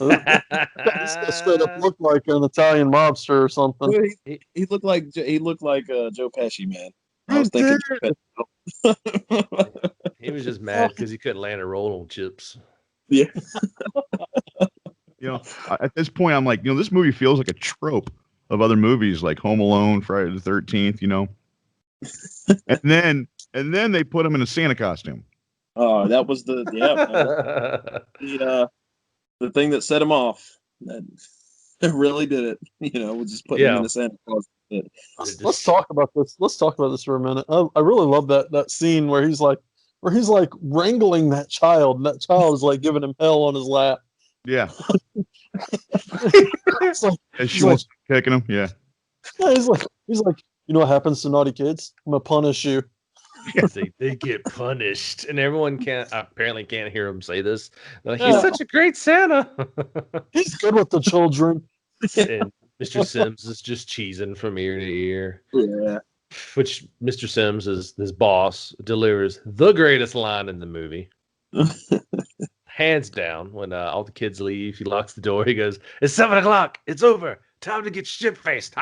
This straight up looked like an Italian mobster or something. He looked like Joe Pesci, man. I was thinking. He was just mad because he couldn't land a roll on chips. Yeah. At this point, I'm like, this movie feels like a trope of other movies like Home Alone, Friday the 13th. And then they put him in a Santa costume. Oh, that was the the thing that set him off. That really did it. We'll just put him in the Santa Claus. Let's talk about this. Let's talk about this for a minute. I really love that scene where he's like wrangling that child, and that child is like giving him hell on his lap. Yeah. And she wants kicking him. Yeah. He's like, you know what happens to naughty kids? I'm gonna punish you. They get punished, and everyone apparently can't hear him say this. Like, he's such a great Santa. He's good with the children. And Mr. Sims is just cheesing from ear to ear. Yeah. Which Mr. Sims, is his boss, delivers the greatest line in the movie. Hands down, when all the kids leave, he locks the door. He goes, "It's 7 o'clock. It's over. Time to get shit-faced."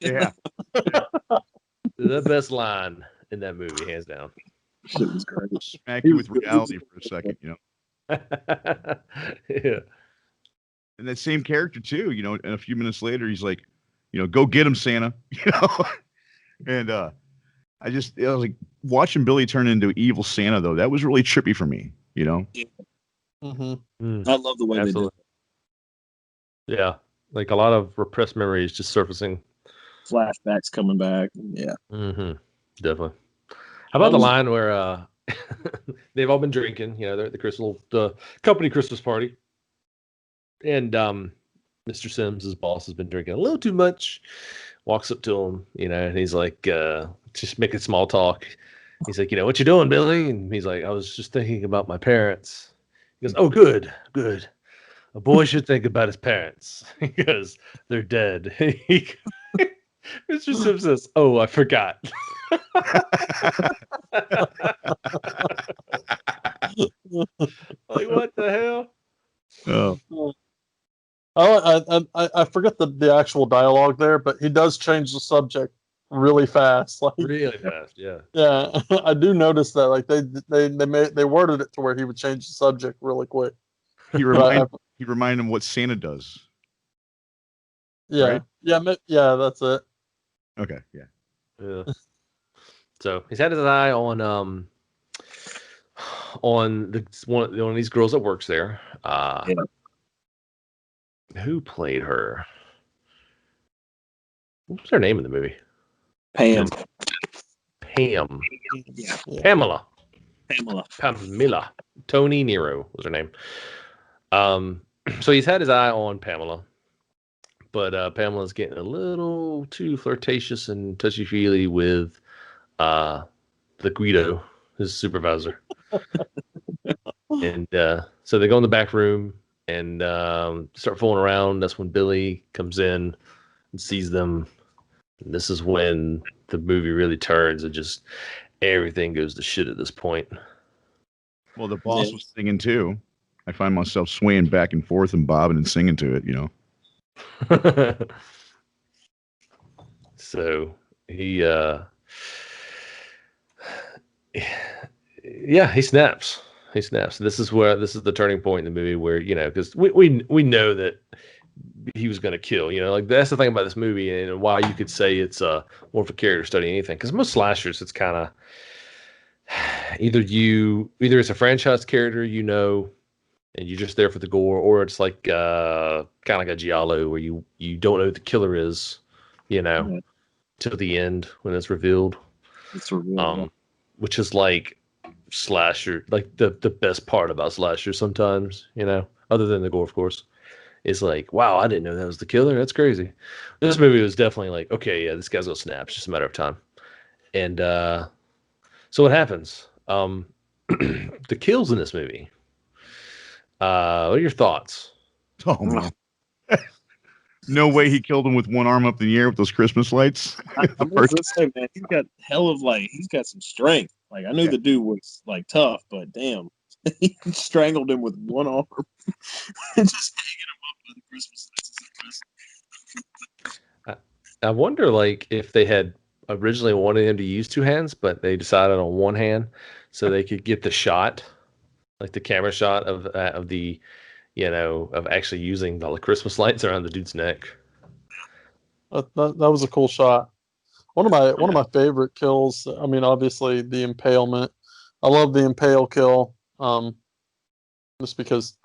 Yeah. The best line in that movie, hands down. Shit was great. Smack you with reality for a second, Yeah. And that same character too, and a few minutes later, he's like, "Go get him, Santa." And I was like, watching Billy turn into evil Santa though. That was really trippy for me. Mm-hmm. I love the way they did it. Yeah, like a lot of repressed memories just surfacing. Flashbacks coming back. Yeah. Mm-hmm. Definitely. How about the line where they've all been drinking? They're at the company Christmas party, and Mr. Sims' boss has been drinking a little too much. Walks up to him, and he's like, just making small talk. He's like, "What you doing, Billy?" And he's like, "I was just thinking about my parents." He goes, "Oh, good. A boy should think about his parents because they're dead." Mr. Sims says, "Oh, I forgot." Like, what the hell? Oh. I forget the actual dialogue there, but he does change the subject really fast. Like Really fast, yeah. yeah, I do notice that. Like they worded it to where he would change the subject really quick. He reminded him what Santa does. Yeah, Right? yeah, that's it. Okay, yeah. Yeah. So he's had his eye on one of these girls that works there. Who played her? What was her name in the movie? Pam. Pam. Yeah. Pamela. Pamela. Tony Nero was her name. So he's had his eye on Pamela, but Pamela's getting a little too flirtatious and touchy-feely with the Guido, his supervisor. And so they go in the back room and start fooling around. That's when Billy comes in and sees them. And this is when the movie really turns and just everything goes to shit at this point. Well, the boss was singing too. I find myself swaying back and forth and bobbing and singing to it, you know. So he he snaps. He snaps. This is the turning point in the movie where, you know, because we know that he was going to kill, you know, like that's the thing about this movie and why you could say it's more of a character study than anything. Because most slashers, it's kind of either it's a franchise character, you know, and you're just there for the gore, or it's like kind of like a giallo where you don't know who the killer is, you know, till the end when it's revealed. It's revealed. Which is like slasher, like the best part about slasher sometimes, you know, other than the gore, of course, is like, wow, I didn't know that was the killer. That's crazy. This movie was definitely like, okay, yeah, this guy's gonna snap. It's just a matter of time. And so what happens? The kills in this movie. What are your thoughts? Oh man. No way he killed him with one arm up in the air with those Christmas lights. I'm gonna say, man, he's got he's got some strength. Like I knew the dude was like tough, but damn, he strangled him with one arm and just hanging him up with the Christmas lights. I wonder, like, if they had originally wanted him to use two hands, but they decided on one hand so they could get the shot, like the camera shot of the, you know, of actually using all the Christmas lights around the dude's neck. That was a cool shot. One of my favorite kills. I mean, obviously the impalement. I love the impale kill. Just because,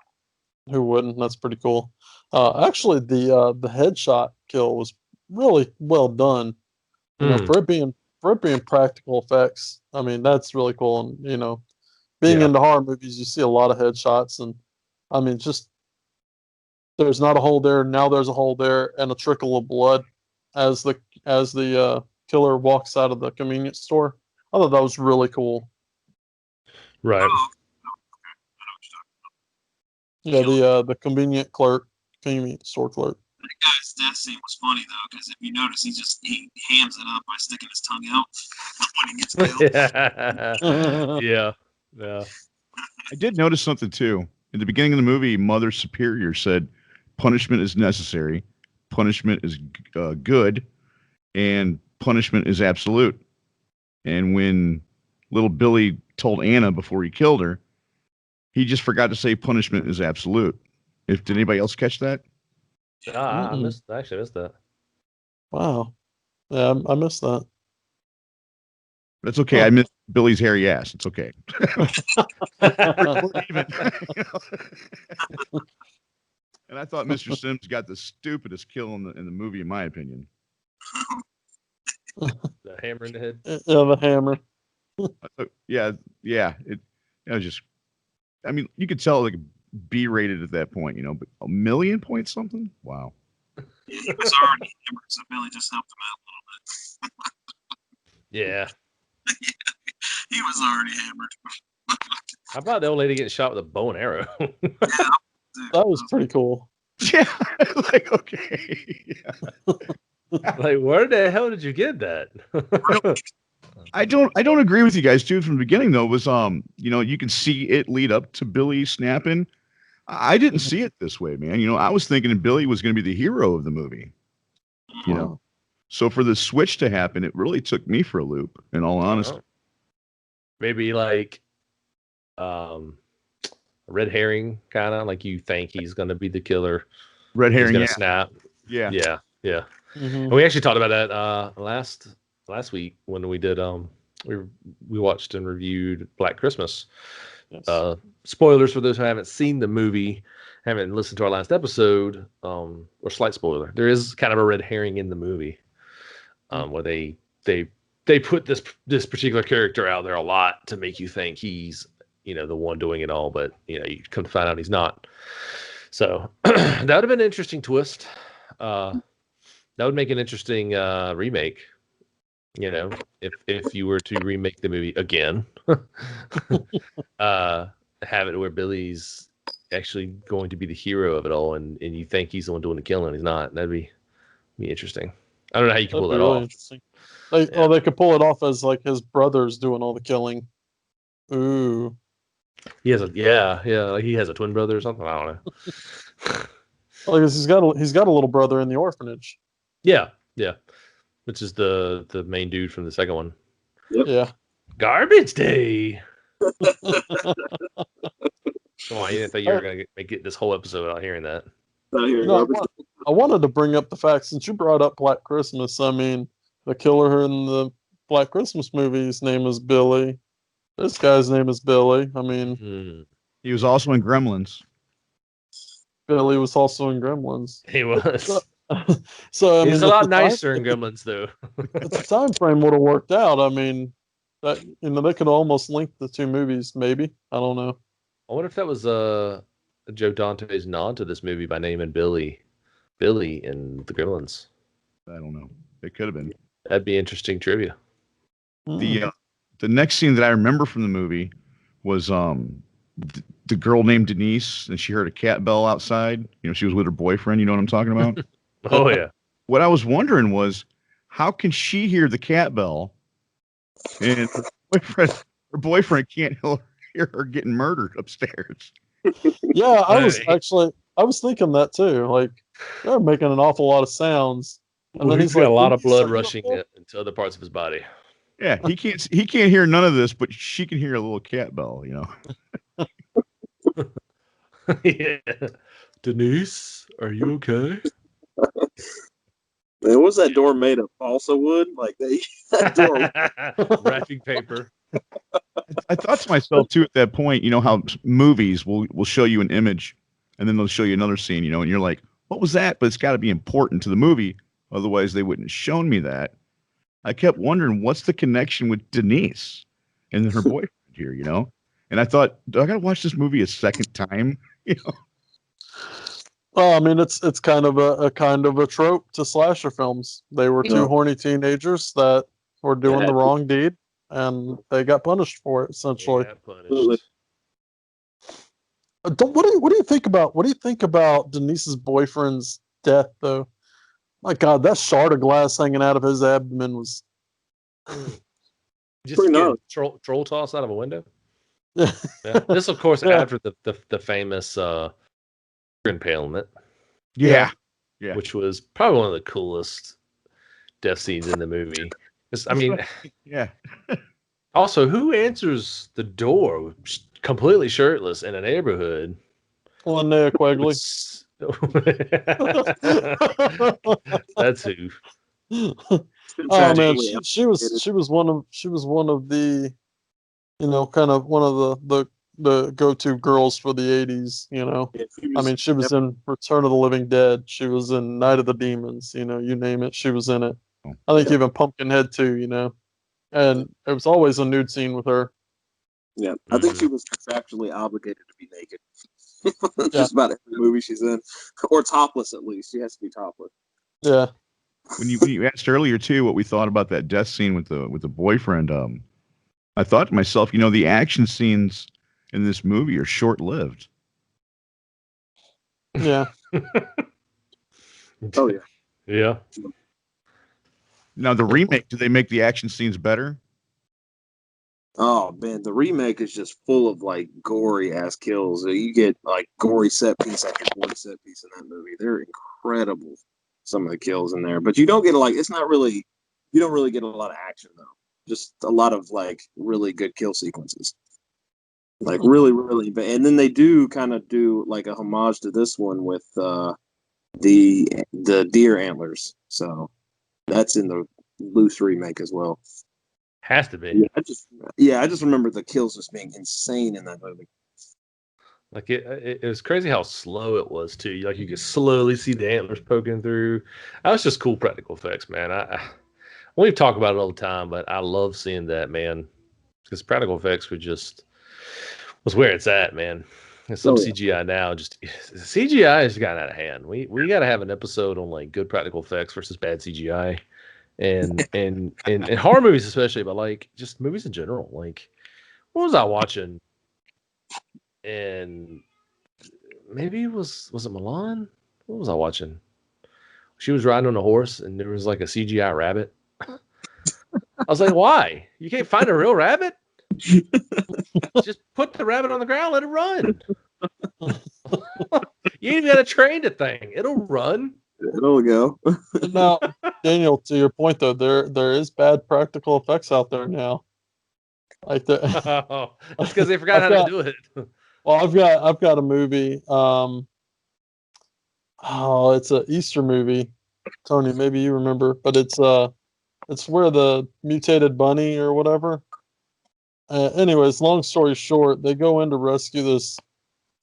who wouldn't? That's pretty cool. Actually, the headshot kill was really well done. You know, for it being practical effects. I mean, that's really cool. And you know, being into horror movies, you see a lot of headshots, and I mean, just there's not a hole there. Now there's a hole there, and a trickle of blood as the killer walks out of the convenience store. I thought that was really cool. Right. Yeah, the convenience store clerk. That guy's death scene was funny though, because if you notice, he hams it up by sticking his tongue out when he gets killed. Yeah. I did notice something too. In the beginning of the movie, Mother Superior said, "Punishment is necessary, punishment is good, and punishment is absolute." And when little Billy told Anna before he killed her, he just forgot to say punishment is absolute. Did anybody else catch that? I missed that. Wow. Yeah, I missed that. That's okay. I missed Billy's hairy ass. It's okay. We're even. And I thought Mr. Sims got the stupidest kill in the movie, in my opinion. The hammer in the head. Yeah, the hammer. Yeah. It was just. I mean, you could tell like B-rated at that point, you know, but 1 million points something. Wow. He was already hammered, so Billy just helped him out a little bit. Yeah. He was already hammered. How about the old lady getting shot with a bow and arrow? That was pretty cool. Yeah. Like, okay. Yeah. Like, where the hell did you get that? I don't agree with you guys too. From the beginning though, was you know, you can see it lead up to Billy snapping. I didn't see it this way, man. You know, I was thinking Billy was going to be the hero of the movie. You know, So for the switch to happen, it really took me for a loop, in all honesty. Oh. Maybe like a red herring, kind of like you think he's going to be the killer. Red He's herring, going yeah. to snap. Yeah. Yeah. Mhm. And we actually talked about that last week when we did we watched and reviewed Black Christmas. Yes. Spoilers for those who haven't seen the movie, haven't listened to our last episode, or slight spoiler. There is kind of a red herring in the movie, where they put this particular character out there a lot to make you think he's, the one doing it all, but you come to find out he's not. So that would have been an interesting twist. That would make an interesting remake. If you were to remake the movie again, have it where Billy's actually going to be the hero of it all, and you think he's the one doing the killing, he's not. That'd be interesting. I don't know how you can That'd pull be that really off. interesting. They could pull it off as like his brother's doing all the killing. Ooh. He has like he has a twin brother or something. I don't know. Well, because he's got a little brother in the orphanage. Yeah, which is the main dude from the second one. Yep. Yeah. Garbage day. Come on, you didn't think you were gonna get this whole episode without hearing that. No, I wanted to bring up the fact, since you brought up Black Christmas. I mean, the killer in the Black Christmas movie's name is Billy. This guy's name is Billy. I mean, He was also in Gremlins. Billy was also in Gremlins. He was. So I He's mean, a lot nicer in Gremlins, though. if the time frame would have worked out, I mean, that they could almost link the two movies. Maybe, I don't know. I wonder if that was Joe Dante's nod to this movie by naming Billy in the Gremlins. I don't know. It could have been. That'd be interesting trivia. The next scene that I remember from the movie was the girl named Denise, and she heard a cat bell outside. She was with her boyfriend. You know what I'm talking about? Oh yeah. What I was wondering was, how can she hear the cat bell, and her boyfriend can't hear her getting murdered upstairs? Yeah, I was thinking that too. Like, they're making an awful lot of sounds, and then he's got a lot of blood rushing into other parts of his body. Yeah, he can't hear none of this, but she can hear a little cat bell. Yeah. Denise, are you okay? Man, was that door made of balsa wood? Like that door. Wrapping paper. I thought to myself too at that point, how movies will show you an image and then they'll show you another scene, and you're like, what was that? But it's got to be important to the movie, otherwise they wouldn't have shown me that. I kept wondering, what's the connection with Denise and her boyfriend here, And I thought, do I got to watch this movie a second time? Well, I mean, it's kind of a trope to slasher films. They were two horny teenagers that were doing the wrong deed, and they got punished for it. Essentially. What do you think about Denise's boyfriend's death, though? My God, that shard of glass hanging out of his abdomen was just get troll toss out of a window. Yeah. This, of course, after the famous impalement. Yeah, which was probably one of the coolest death scenes in the movie. I mean, yeah. Also, who answers the door completely shirtless in a neighborhood? Linnea Quigley. That's who. Oh man, she was one of the, kind of one of the go-to girls for the 80s. I mean, she was in Return of the Living Dead. She was in Night of the Demons. You name it, she was in it. I think even Pumpkinhead too. And there was always a nude scene with her. Yeah, I think she was contractually obligated to be naked. Just about every movie she's in, or topless at least. She has to be topless. Yeah. When you asked earlier too what we thought about that death scene with the boyfriend, I thought to myself, the action scenes in this movie are short-lived. Yeah. Oh yeah. Yeah. Now the remake, do they make the action scenes better? Oh man, the remake is just full of like gory ass kills. You get like gory set piece after gory set piece in that movie. They're incredible some of the kills in there, but you don't get it's not really, you don't really get a lot of action though. Just a lot of like really good kill sequences, like really, really. And then they do kind of do like a homage to this one with the deer antlers. So that's in the loose remake as well. Has to be. I just remember the kills just being insane in that movie. Like it was crazy how slow it was too. Like you could slowly see the antlers poking through. That was just cool practical effects, man. We talk about it all the time, but I love seeing that, man, because practical effects was where it's at, man. And some CGI now, just CGI has gotten out of hand. We got to have an episode on like good practical effects versus bad CGI, and horror movies especially, but like just movies in general. Like, what was I watching? And maybe was it Milan? What was I watching? She was riding on a horse, and there was like a CGI rabbit. I was like, why? You can't find a real rabbit? Just put the rabbit on the ground, let it run. You ain't even got to train the thing. It'll run. It'll go. Now, Daniel, to your point though, there is bad practical effects out there now. Like That's because they forgot how to do it. Well, I've got a movie. It's an Easter movie. Tony, maybe you remember, but it's where the mutated bunny or whatever. Anyways, long story short, they go in to rescue this,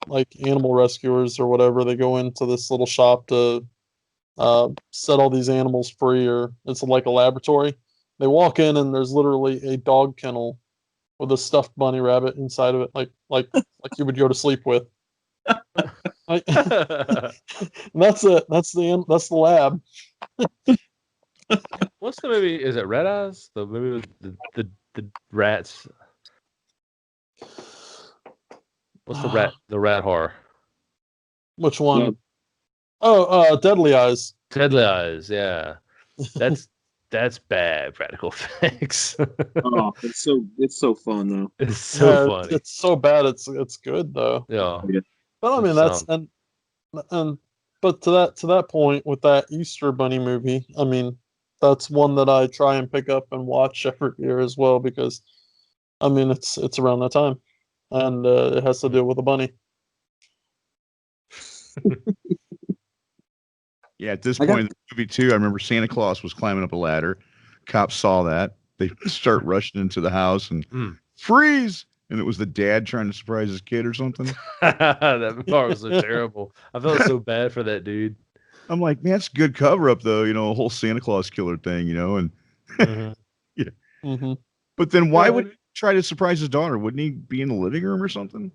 like animal rescuers or whatever. They go into this little shop to set all these animals free, or it's like a laboratory. They walk in and there's literally a dog kennel with a stuffed bunny rabbit inside of it, like you would go to sleep with. Like, that's it. That's the lab. What's the movie? Is it Red Eyes? The movie with the rats. What's the rat horror? Which one? Yeah. Oh, Deadly Eyes. Deadly Eyes, yeah. That's bad practical effects. Oh, it's so fun though. It's so funny. It's so bad. It's good though. Yeah. But I mean that's but to that point with that Easter Bunny movie, I mean that's one that I try and pick up and watch every year as well, because I mean it's around that time, and it has to deal with a bunny. Yeah, at this point in the movie too, I remember Santa Claus was climbing up a ladder. Cops saw that. They start rushing into the house and freeze. And it was the dad trying to surprise his kid or something. That part was so terrible. I felt so bad for that dude. I'm like, man, that's a good cover up though, a whole Santa Claus killer thing, and yeah. Mm-hmm. But then why would he try to surprise his daughter? Wouldn't he be in the living room or something?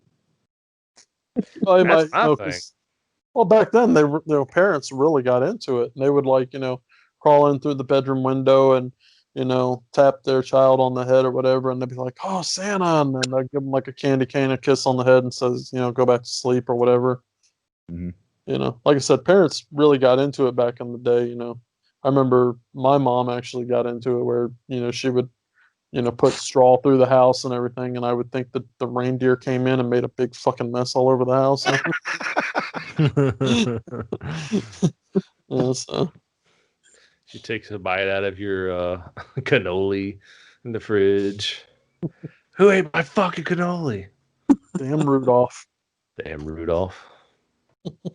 Well, well, back then their parents really got into it. And they would crawl in through the bedroom window and tap their child on the head or whatever, and they'd be like, "Oh, Santa," and then they'd give them like a candy cane, a kiss on the head, and says, "Go back to sleep" or whatever. Mm-hmm. Like I said, parents really got into it back in the day. I remember my mom actually got into it where she would put straw through the house and everything, and I would think that the reindeer came in and made a big fucking mess all over the house. Yeah, so. She takes a bite out of your cannoli in the fridge. Who ate my fucking cannoli? Damn Rudolph. Damn Rudolph.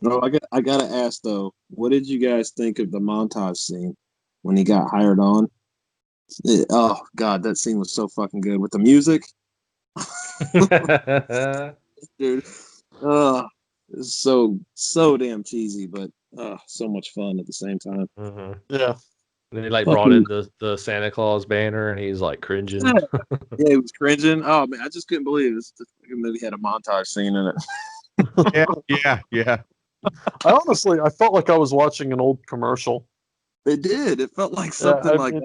No, I gotta ask though, what did you guys think of the montage scene when he got hired on? Oh God, that scene was so fucking good with the music. Dude, it's so damn cheesy, but so much fun at the same time. Mm-hmm. Yeah. And then he brought in the Santa Claus banner, and he's like cringing. Yeah, he was cringing. Oh man, I just couldn't believe this movie had a montage scene in it. Yeah. I felt like I was watching an old commercial. It did. It felt like something like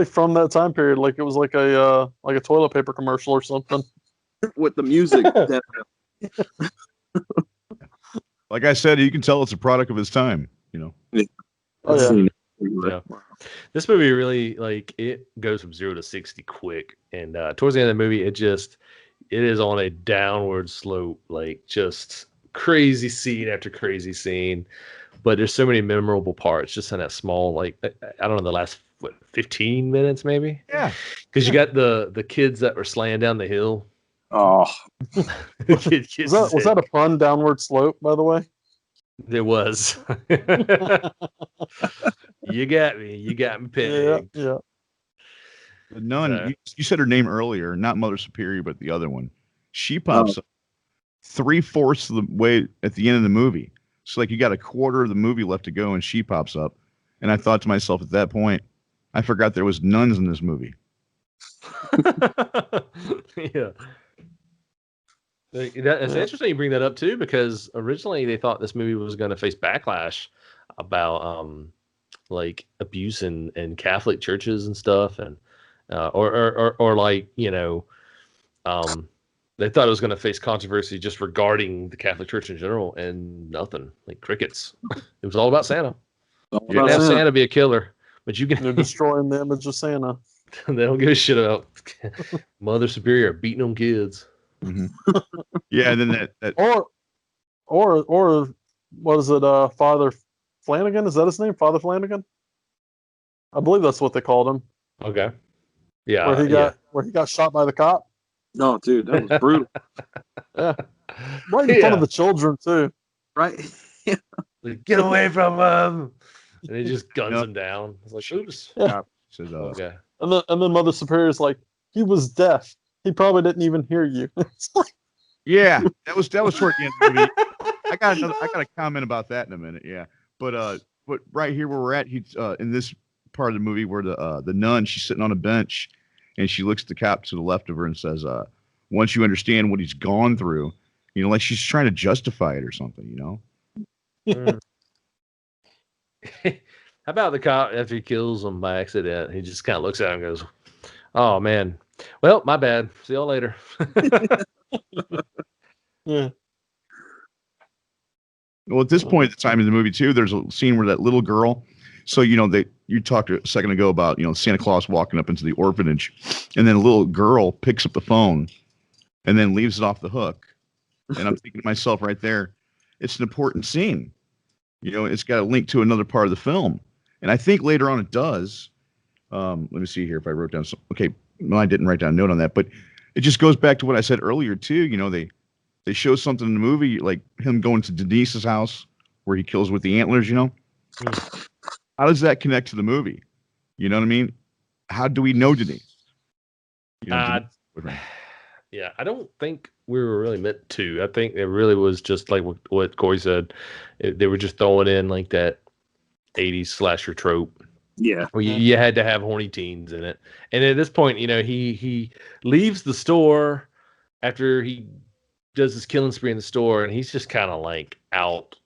from that time period, like it was like a toilet paper commercial or something. With the music. Like I said, you can tell it's a product of his time, Yeah. Oh, yeah. Yeah. This movie really it goes from 0 to 60 quick, and towards the end of the movie, it is on a downward slope, just crazy scene after crazy scene, but there's so many memorable parts just in that small, like, I don't know, the last 15 minutes maybe. Yeah. Because you got the kids that were slaying down the hill. Oh, Was that a pun, downward slope, by the way? There was. You got me. You got me pegged. Yeah. The nun, you said her name earlier, not Mother Superior, but the other one. She pops up 3/4 of the way at the end of the movie. So like you got a quarter of the movie left to go, and she pops up. And I thought to myself at that point, I forgot there was nuns in this movie. Yeah. It's interesting you bring that up too, because originally they thought this movie was going to face backlash about like abuse in Catholic churches and stuff, and or like, you know, they thought it was going to face controversy just regarding the Catholic Church in general, and nothing, like crickets. It was all about Santa. You didn't have Santa be a killer, but you can. They're destroying the image of Santa. They don't give a shit about Mother Superior beating on kids. Mm-hmm. Yeah, and then that or what is it? Father Flanagan, is that his name? Father Flanagan? I believe that's what they called him. Okay. Yeah. Where he got shot by the cop. no, dude, that was brutal. Yeah. Right in front of the children too. Right? Like, get away from him! And he just guns him down. It's like, oops. Yeah. says, Okay. And then Mother Superior's like, he was deaf. He probably didn't even hear you. yeah, that was toward the end of the movie. I got a comment about that in a minute. Yeah, but right here where we're at, he's in this part of the movie where the nun, she's sitting on a bench, and she looks at the cop to the left of her and says, "Once you understand what he's gone through, you know, like she's trying to justify it or something, you know." How about the cop after he kills him by accident? He just kind of looks at him and goes, "Oh man, well, my bad. See y'all later." Yeah. Well, at this point in the time in the movie too, there's a scene where that little girl. So you know you talked a second ago about, you know, Santa Claus walking up into the orphanage, and then a little girl picks up the phone, and then leaves it off the hook. And I'm thinking to myself right there, it's an important scene. You know, it's got a link to another part of the film, and I think later on it does. Let me see here if I wrote down some. Okay, no, I didn't write down a note on that, but it just goes back to what I said earlier too. You know, they show something in the movie like him going to Denise's house where he kills with the antlers. You know, how does that connect to the movie? You know what I mean? How do we know Denise? You know, yeah, I don't think we were really meant to. I think it really was just like what Corey said. They were just throwing in like that 80s slasher trope. Yeah. Where you had to have horny teens in it. And at this point, you know, he leaves the store after he does his killing spree in the store, and he's just kind of like out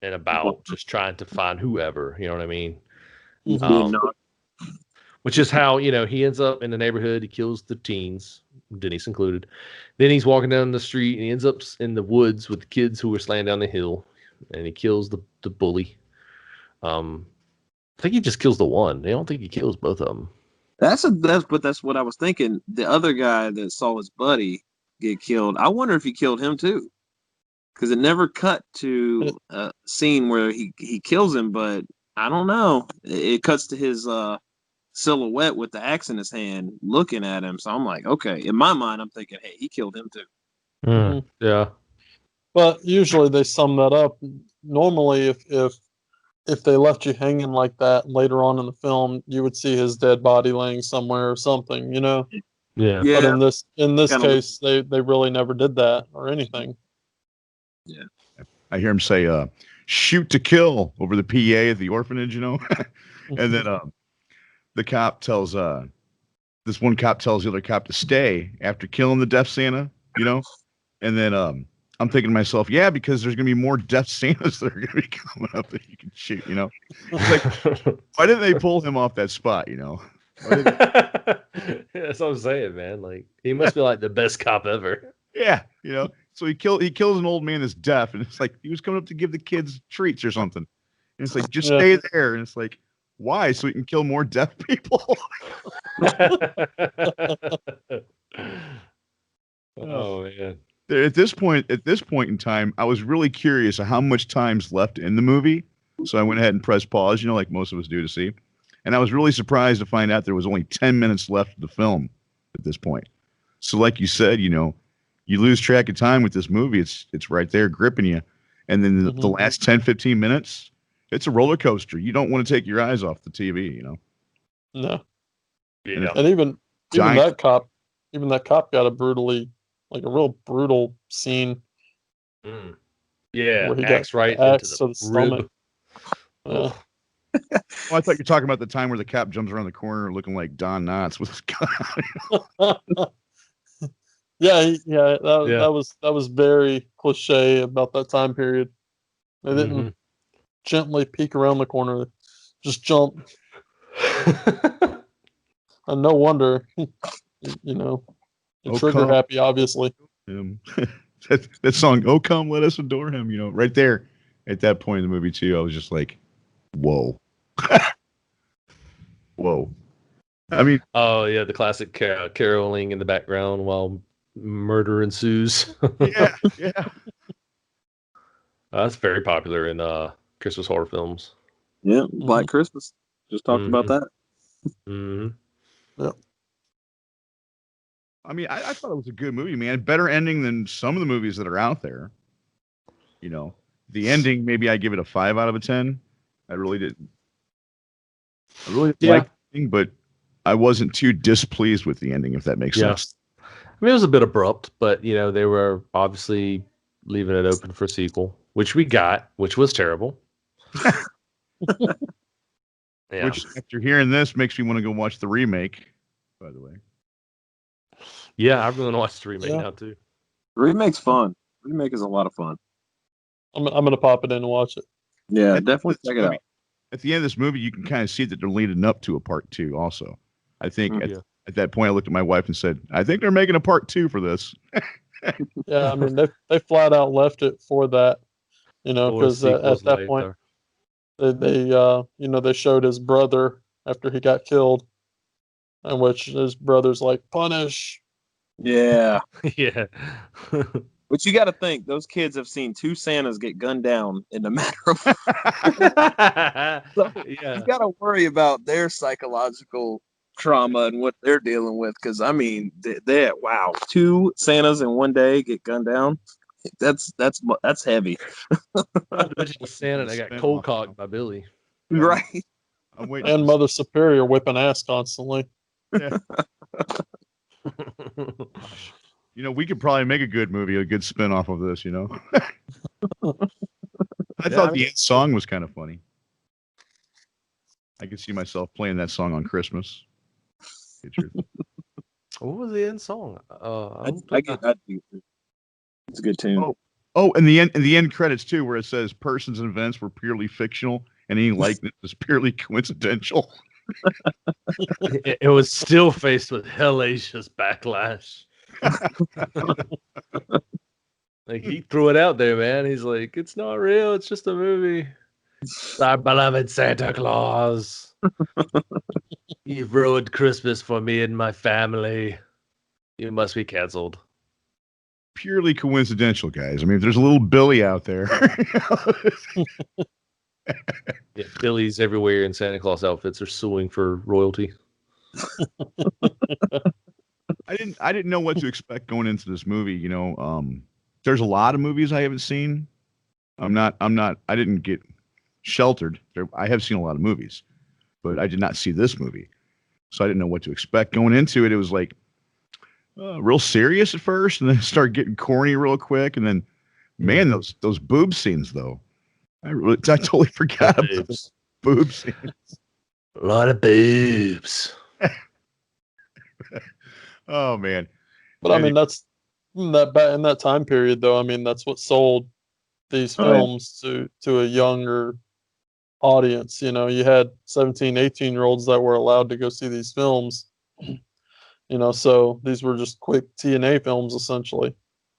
and about, just trying to find whoever, you know what I mean? Which is how, you know, he ends up in the neighborhood. He kills the teens, Denise included. Then he's walking down the street, and he ends up in the woods with the kids who were slaying down the hill, and he kills the bully. I think he just kills the one. I don't think he kills both of them. That's what I was thinking. The other guy that saw his buddy get killed, I wonder if he killed him too, because it never cut to a scene where he kills him. But I don't know. It cuts to his silhouette with the axe in his hand, looking at him. So I'm like, okay. In my mind, I'm thinking, hey, he killed him too. Yeah. But usually they sum that up. Normally, if they left you hanging like that later on in the film, you would see his dead body laying somewhere or something, you know? Yeah. But in this Kinda case, they really never did that or anything. Yeah. I hear him say, "Shoot to kill" over the PA at the orphanage, you know? And then the cop tells this one cop tells the other cop to stay after killing the deaf Santa, you know? And then I'm thinking to myself, yeah, because there's going to be more deaf Santas that are going to be coming up that you can shoot, you know? It's like, why didn't they pull him off that spot, you know? That's what I'm saying, man. Like, he must be like the best cop ever. Yeah, you know? So he kills an old man that's deaf, and it's like he was coming up to give the kids treats or something. And it's like, just stay there. And it's like, why? So we can kill more deaf people? Oh, man. At this point in time, I was really curious of how much time's left in the movie. So I went ahead and pressed pause, like most of us do to see. And I was really surprised to find out there was only 10 minutes left of the film at this point. So like you said, you lose track of time with this movie. It's right there gripping you. And then the last 10, 15 minutes, it's a roller coaster. You don't want to take your eyes off the TV, No. Yeah. And even that cop got a real brutal scene. Mm. Yeah, where he axe got right axe into the to the stomach. rib. Oh, I thought you were talking about the time where the cop jumps around the corner looking like Don Knotts with his gun. That was very cliche about that time period. They didn't gently peek around the corner, just jump. And no wonder, you're trigger happy, obviously. That song, "Oh Come Let Us Adore Him," right there at that point in the movie too, I was just like, whoa. Whoa. I mean, oh yeah, the classic caroling in the background while murder ensues. yeah. That's very popular in Christmas horror films. Yeah, Black Christmas. Just talked about that. Mm-hmm. Yeah. I mean, I thought it was a good movie, man. Better ending than some of the movies that are out there. The ending, maybe I give it a 5 out of a 10. I really didn't like the ending, but I wasn't too displeased with the ending, if that makes sense. I mean, it was a bit abrupt, but they were obviously leaving it open for a sequel, which we got, which was terrible. Yeah. Which, after hearing this, makes me want to go watch the remake, by the way. Yeah, I'm going to watch the remake now, too. The remake's fun. The remake is a lot of fun. I'm going to pop it in and watch it. Yeah, definitely check it out. At the end of this movie, you can kind of see that they're leading up to a part 2 also. I think at that point, I looked at my wife and said, I think they're making a part 2 for this. Yeah, I mean, they flat out left it for that, because at that point, they showed his brother after he got killed, in which his brother's like, punish. Yeah. Yeah. But you got to think, those kids have seen 2 Santas get gunned down in a matter of. You got to worry about their psychological trauma and what they're dealing with. Because I mean, wow, 2 Santas in one day get gunned down. That's heavy. Not to mention the Santa that got cold cocked by Billy. Yeah, right. I'm waiting. And Mother Superior whipping ass constantly. Yeah. We could probably make a good movie, a good spin-off of this, I thought the end song was kind of funny. I could see myself playing that song on Christmas. What was the end song? It's a good tune. Oh, and the end credits too, where it says persons and events were purely fictional and any likeness was purely coincidental. It was still faced with hellacious backlash. Like, he threw it out there, man. He's like, it's not real, it's just a movie. Our beloved Santa Claus. You've ruined Christmas for me and my family. You must be canceled. Purely coincidental, guys. I mean, if there's a little Billy out there. Yeah, Billy's everywhere in Santa Claus outfits are suing for royalty. I didn't know what to expect going into this movie. There's a lot of movies I haven't seen. I didn't get sheltered. I have seen a lot of movies, but I did not see this movie. So I didn't know what to expect going into it. It was like real serious at first, and then start getting corny real quick. And then, man, those boob scenes though. I totally forgot about those boob scenes. A lot of boobs. Oh man. But I mean, that's in that time period, though. I mean, that's what sold these films to a younger audience. You had 17, 18-year-olds that were allowed to go see these films. So these were just quick TNA films, essentially.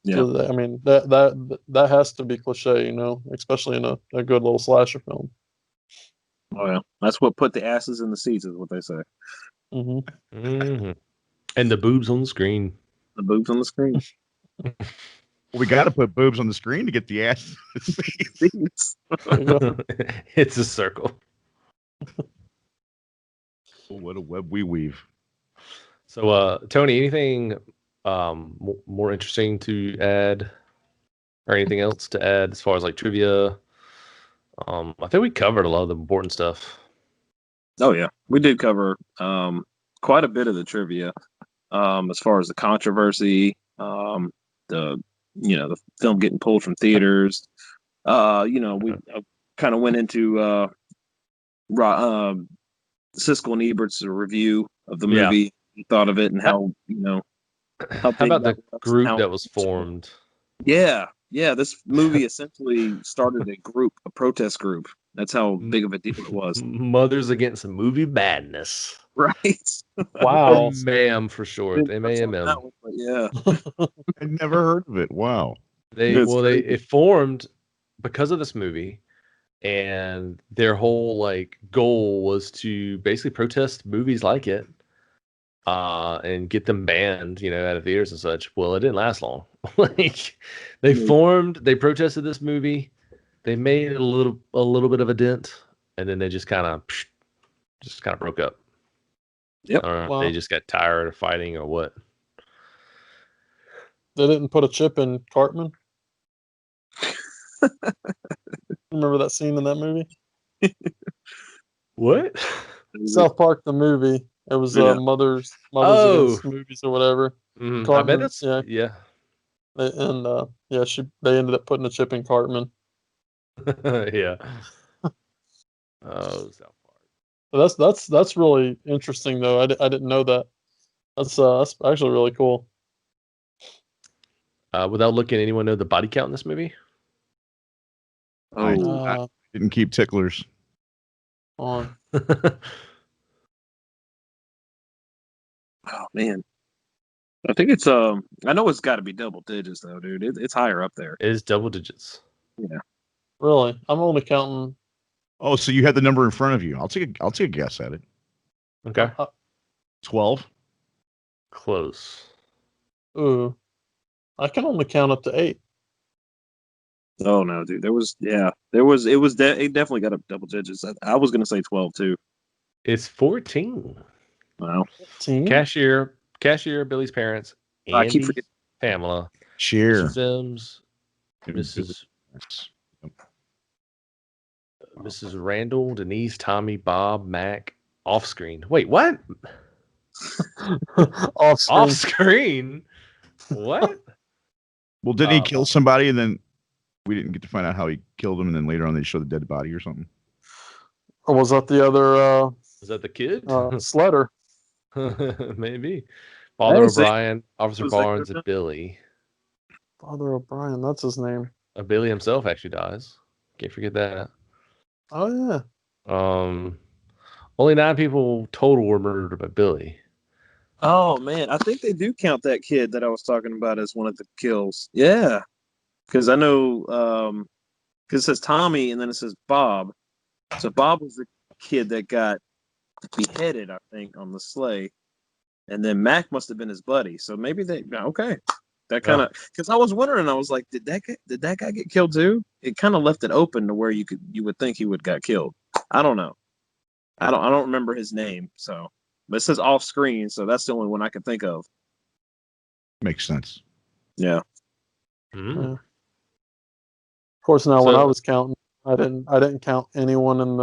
Yeah. So, I mean, that has to be cliche, especially in a good little slasher film. Oh yeah, that's what put the asses in the seats, is what they say. Mm-hmm. And the boobs on the screen. The boobs on the screen. We got to put boobs on the screen to get the ass. It's a circle. What a web we weave. So, Tony, anything more interesting to add, or anything else to add as far as like trivia? I think we covered a lot of the important stuff. Oh yeah, we did cover quite a bit of the trivia as far as the controversy, the the film getting pulled from theaters. We kind of went into Siskel and Ebert's review of the movie. He thought of it and how how How big about the that was, group how, that was formed? Yeah, this movie essentially started a protest group. That's how big of a deal it was. Mothers Against Movie Badness. Right. Wow. MAM for short. MAMM. Yeah. I never heard of it. Wow. It formed because of this movie, and their whole like goal was to basically protest movies like it, and get them banned, out of theaters and such. Well, it didn't last long. Like they protested this movie, they made a little bit of a dent, and then they just kind of broke up. Yep. Wow. They just got tired of fighting or what. They didn't put a chip in Cartman. Remember that scene in that movie? What? South Park, the movie. It was mothers against movies or whatever. Mm-hmm. I bet it's yeah. They ended up putting a chip in Cartman. Yeah. Oh, South Park. That's really interesting though. I didn't know that. That's actually really cool. Without looking, anyone know the body count in this movie? I didn't keep ticklers. On. Oh man, I think it's I know it's got to be double digits though, dude. It's higher up there. It is double digits. Yeah. Really, I'm only counting. Oh, so you had the number in front of you. I'll take a guess at it. Okay. 12. Close. Ooh, I can only count up to 8. Oh no, dude. It definitely got up double digits. I was gonna say 12 too. It's 14. Wow. 14? Cashier, Billy's parents, I keep Andy, forgetting. Pamela, Cheer. Mr. Sims, Mrs. Randall, Denise, Tommy, Bob, Mac. Off screen. Wait, what? Off screen? What? Well, didn't he kill somebody and then we didn't get to find out how he killed him, and then later on they show the dead body or something? Or was that the other? Was that the kid? Slatter. Maybe. Father O'Brien, Officer Barnes, and Billy. Father O'Brien, that's his name. Billy himself actually dies. Can't forget that. Oh yeah. Only 9 people total were murdered by Billy. Oh man, I think they do count that kid that I was talking about as one of the kills. Yeah, because I know because it says Tommy and then it says Bob. So Bob was the kid that got beheaded, I think, on the sleigh, and then Mac must have been his buddy. So maybe that kind of because I was wondering, I was like, did that guy get killed too? It kind of left it open to where you would think he would got killed. I don't know. I don't remember his name. So, but it says off screen, so that's the only one I can think of. Makes sense. Yeah. Mm-hmm. Yeah. Of course, now when I was counting, I didn't count anyone in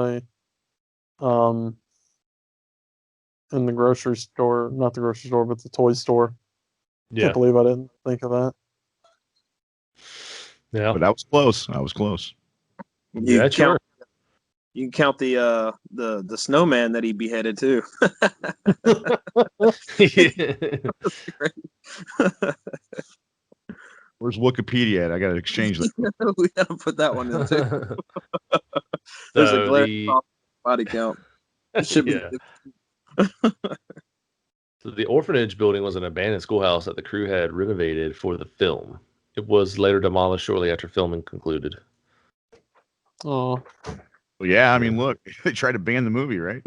the grocery store, not the grocery store, but the toy store. Yeah. Can't believe I didn't think of that. Yeah, but I was close. Yeah, sure. You can count the snowman that he beheaded too. Where's Wikipedia at? I got to exchange that. We got to put that one in too. There's a glaring body count. Yeah. So the orphanage building was an abandoned schoolhouse that the crew had renovated for the film. It was later demolished shortly after filming concluded. Oh. Well, yeah, I mean, look, they tried to ban the movie, right?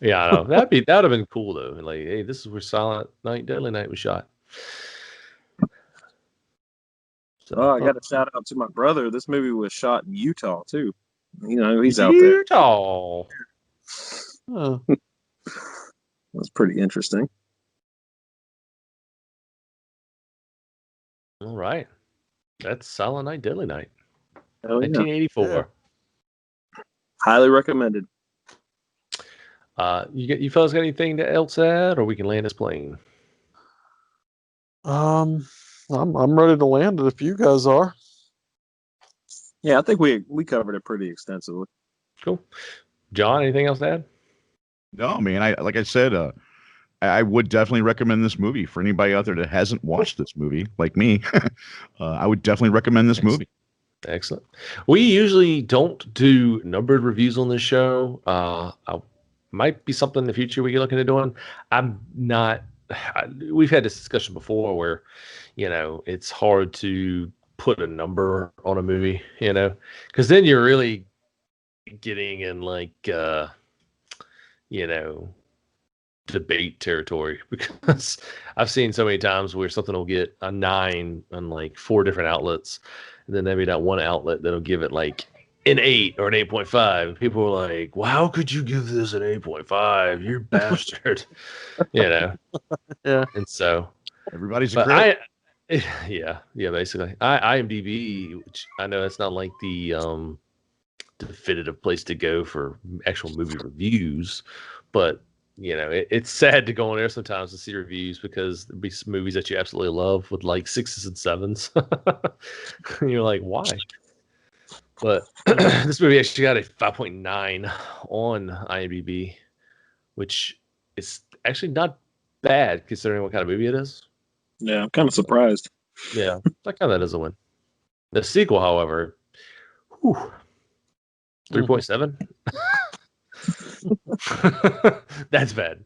Yeah, I know. That would have been cool though. Like, hey, this is where Silent Night, Deadly Night was shot. So, Oh, I got to shout out to my brother. This movie was shot in Utah too. He's out there. Utah. Huh. That's pretty interesting. All right. That's Silent Night, Deadly Night, Hell yeah. 1984. Yeah. Highly recommended. You fellas got anything else to add, or we can land this plane? I'm ready to land it if you guys are. Yeah, I think we covered it pretty extensively. Cool. John, anything else to add? No, man. Like I said, I would definitely recommend this movie for anybody out there that hasn't watched this movie, like me. I would definitely recommend this movie. Excellent. We usually don't do numbered reviews on this show. Might be something in the future we can look into doing. I'm not. We've had this discussion before where, it's hard to put a number on a movie, because then you're really getting in debate territory, because I've seen so many times where something will get a 9 on like 4 different outlets, and then maybe that one outlet that'll give it like an 8 or an 8.5. People are like, well, how could you give this an 8.5? You bastard. Yeah. And so Everybody's a but critic. yeah, basically. IMDb, which I know it's not like the definitive place to go for actual movie reviews, but it's sad to go on there sometimes to see reviews, because there'll be some movies that you absolutely love with like 6s and 7s. And you're like, why? But this movie actually got a 5.9 on IMDb, which is actually not bad considering what kind of movie it is. Yeah, I'm kind of surprised. Yeah, I count that as a win. The sequel, however, 3.7. That's bad.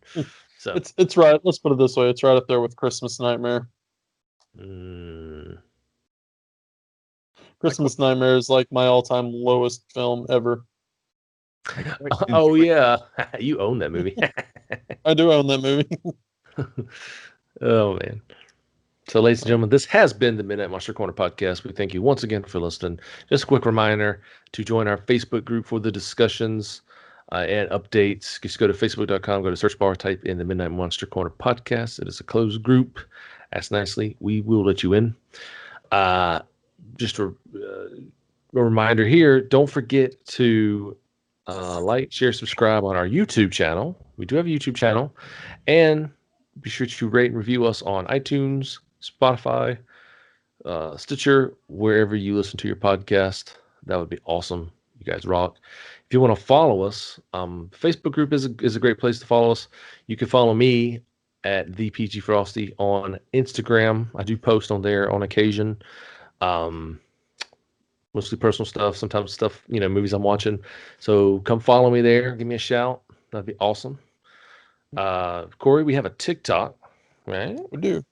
So It's right. Let's put it this way: it's right up there with Christmas Nightmare. Christmas Nightmare is like my all-time lowest film ever. Oh yeah, you own that movie. I do own that movie. Oh man. So, ladies and gentlemen, this has been the Midnight Monster Corner podcast. We thank you once again for listening. Just a quick reminder to join our Facebook group for the discussions and updates. Just go to facebook.com, go to search bar, type in the Midnight Monster Corner podcast. It is a closed group. Ask nicely. We will let you in. Just a reminder here, don't forget to like, share, subscribe on our YouTube channel. We do have a YouTube channel. And be sure to rate and review us on iTunes, Spotify, Stitcher, wherever you listen to your podcast. That would be awesome. You guys rock. If you want to follow us, Facebook group is a great place to follow us. You can follow me at the PG Frosty on Instagram. I do post on there on occasion. Mostly personal stuff, sometimes stuff, movies I'm watching. So come follow me there. Give me a shout. That'd be awesome. Corey, we have a TikTok, right? We do.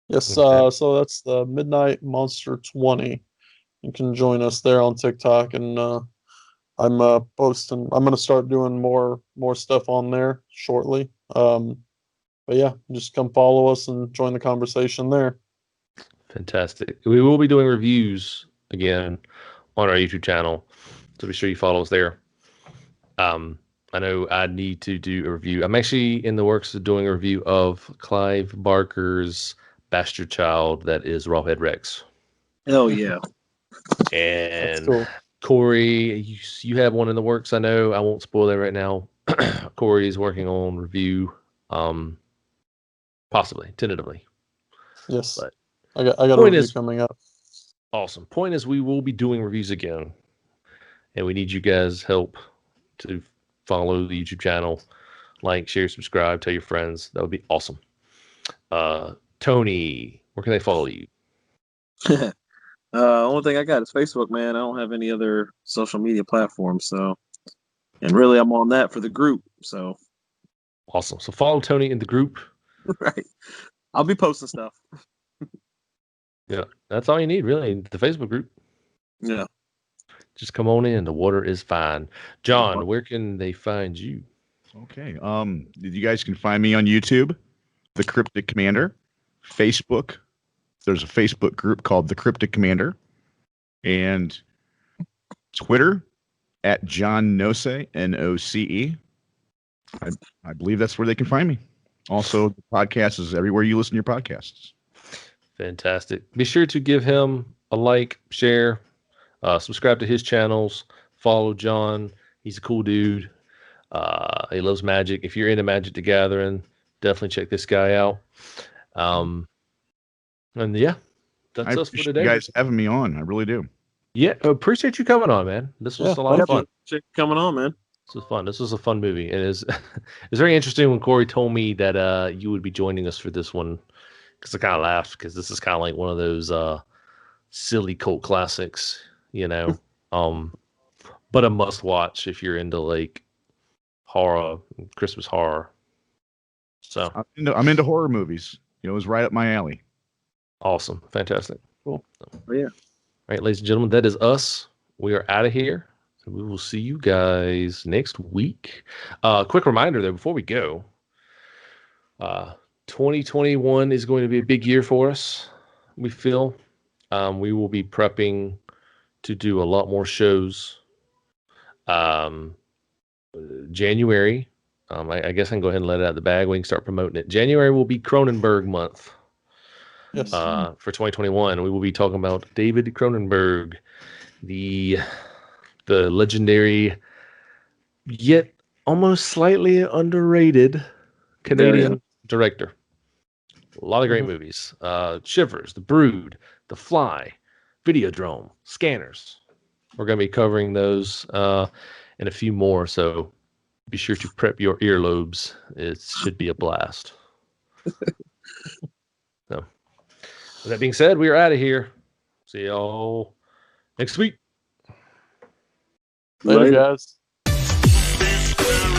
Yes. Okay. So that's the Midnight Monster 20. You can join us there on TikTok, and I'm posting. I'm gonna start doing more stuff on there shortly. But yeah, just come follow us and join the conversation there. Fantastic. We will be doing reviews again on our YouTube channel, so be sure you follow us there. I know I need to do a review. I'm actually in the works of doing a review of Clive Barker's Bastard Child, that is Rawhead Rex. Hell yeah. And Cool. Corey, you have one in the works. I know. I won't spoil that right now. Corey is working on review, possibly, tentatively. Yes. But I got a review coming up. Awesome. Point is, we will be doing reviews again, and we need you guys' help to follow the YouTube channel, like, share, subscribe, tell your friends. That would be awesome. Tony, where can they follow you? Only thing I got is Facebook, man. I don't have any other social media platforms, so, and really, I'm on that for the group. So, Awesome. So follow Tony in the group. right, I'll be posting stuff. Yeah, that's all you need, really. The Facebook group. Yeah. Just come on in. The water is fine. John, where can they find you? Okay. You guys can find me on YouTube, The Cryptic Commander, Facebook, there's a Facebook group called the Cryptic Commander, and Twitter at John Noce, Noce. I believe that's where they can find me. Also, the podcast is everywhere you listen to your podcasts. Fantastic. Be sure to give him a like, share, subscribe to his channels, follow John. He's a cool dude. He loves Magic. If you're into Magic the Gathering, definitely check this guy out. And yeah, that's us for appreciate today. you guys having me on. I really do. Yeah, appreciate you coming on, man. This was a lot of fun. Coming on, man. This was fun. This was a fun movie. And it's very interesting when Corey told me that you would be joining us for this one, because I kind of laughed, because this is kind of like one of those silly cult classics, you know. But a must watch if you're into like horror, Christmas horror. So I'm into horror movies. It was right up my alley. Awesome. Fantastic. Cool. Oh, yeah. All right, ladies and gentlemen, that is us. We are out of here. And we will see you guys next week. Quick reminder, though, before we go, 2021 is going to be a big year for us, we feel. We will be prepping to do a lot more shows. January, I guess I can go ahead and let it out of the bag. We can start promoting it. January will be Cronenberg month. Yes. For 2021. We will be talking about David Cronenberg, the legendary, yet almost slightly underrated Canadian director. A lot of great movies. Shivers, The Brood, The Fly, Videodrome, Scanners. We're going to be covering those and a few more, so be sure to prep your earlobes. It should be a blast. So, with that being said, we are out of here. See y'all next week. Later, guys. Later.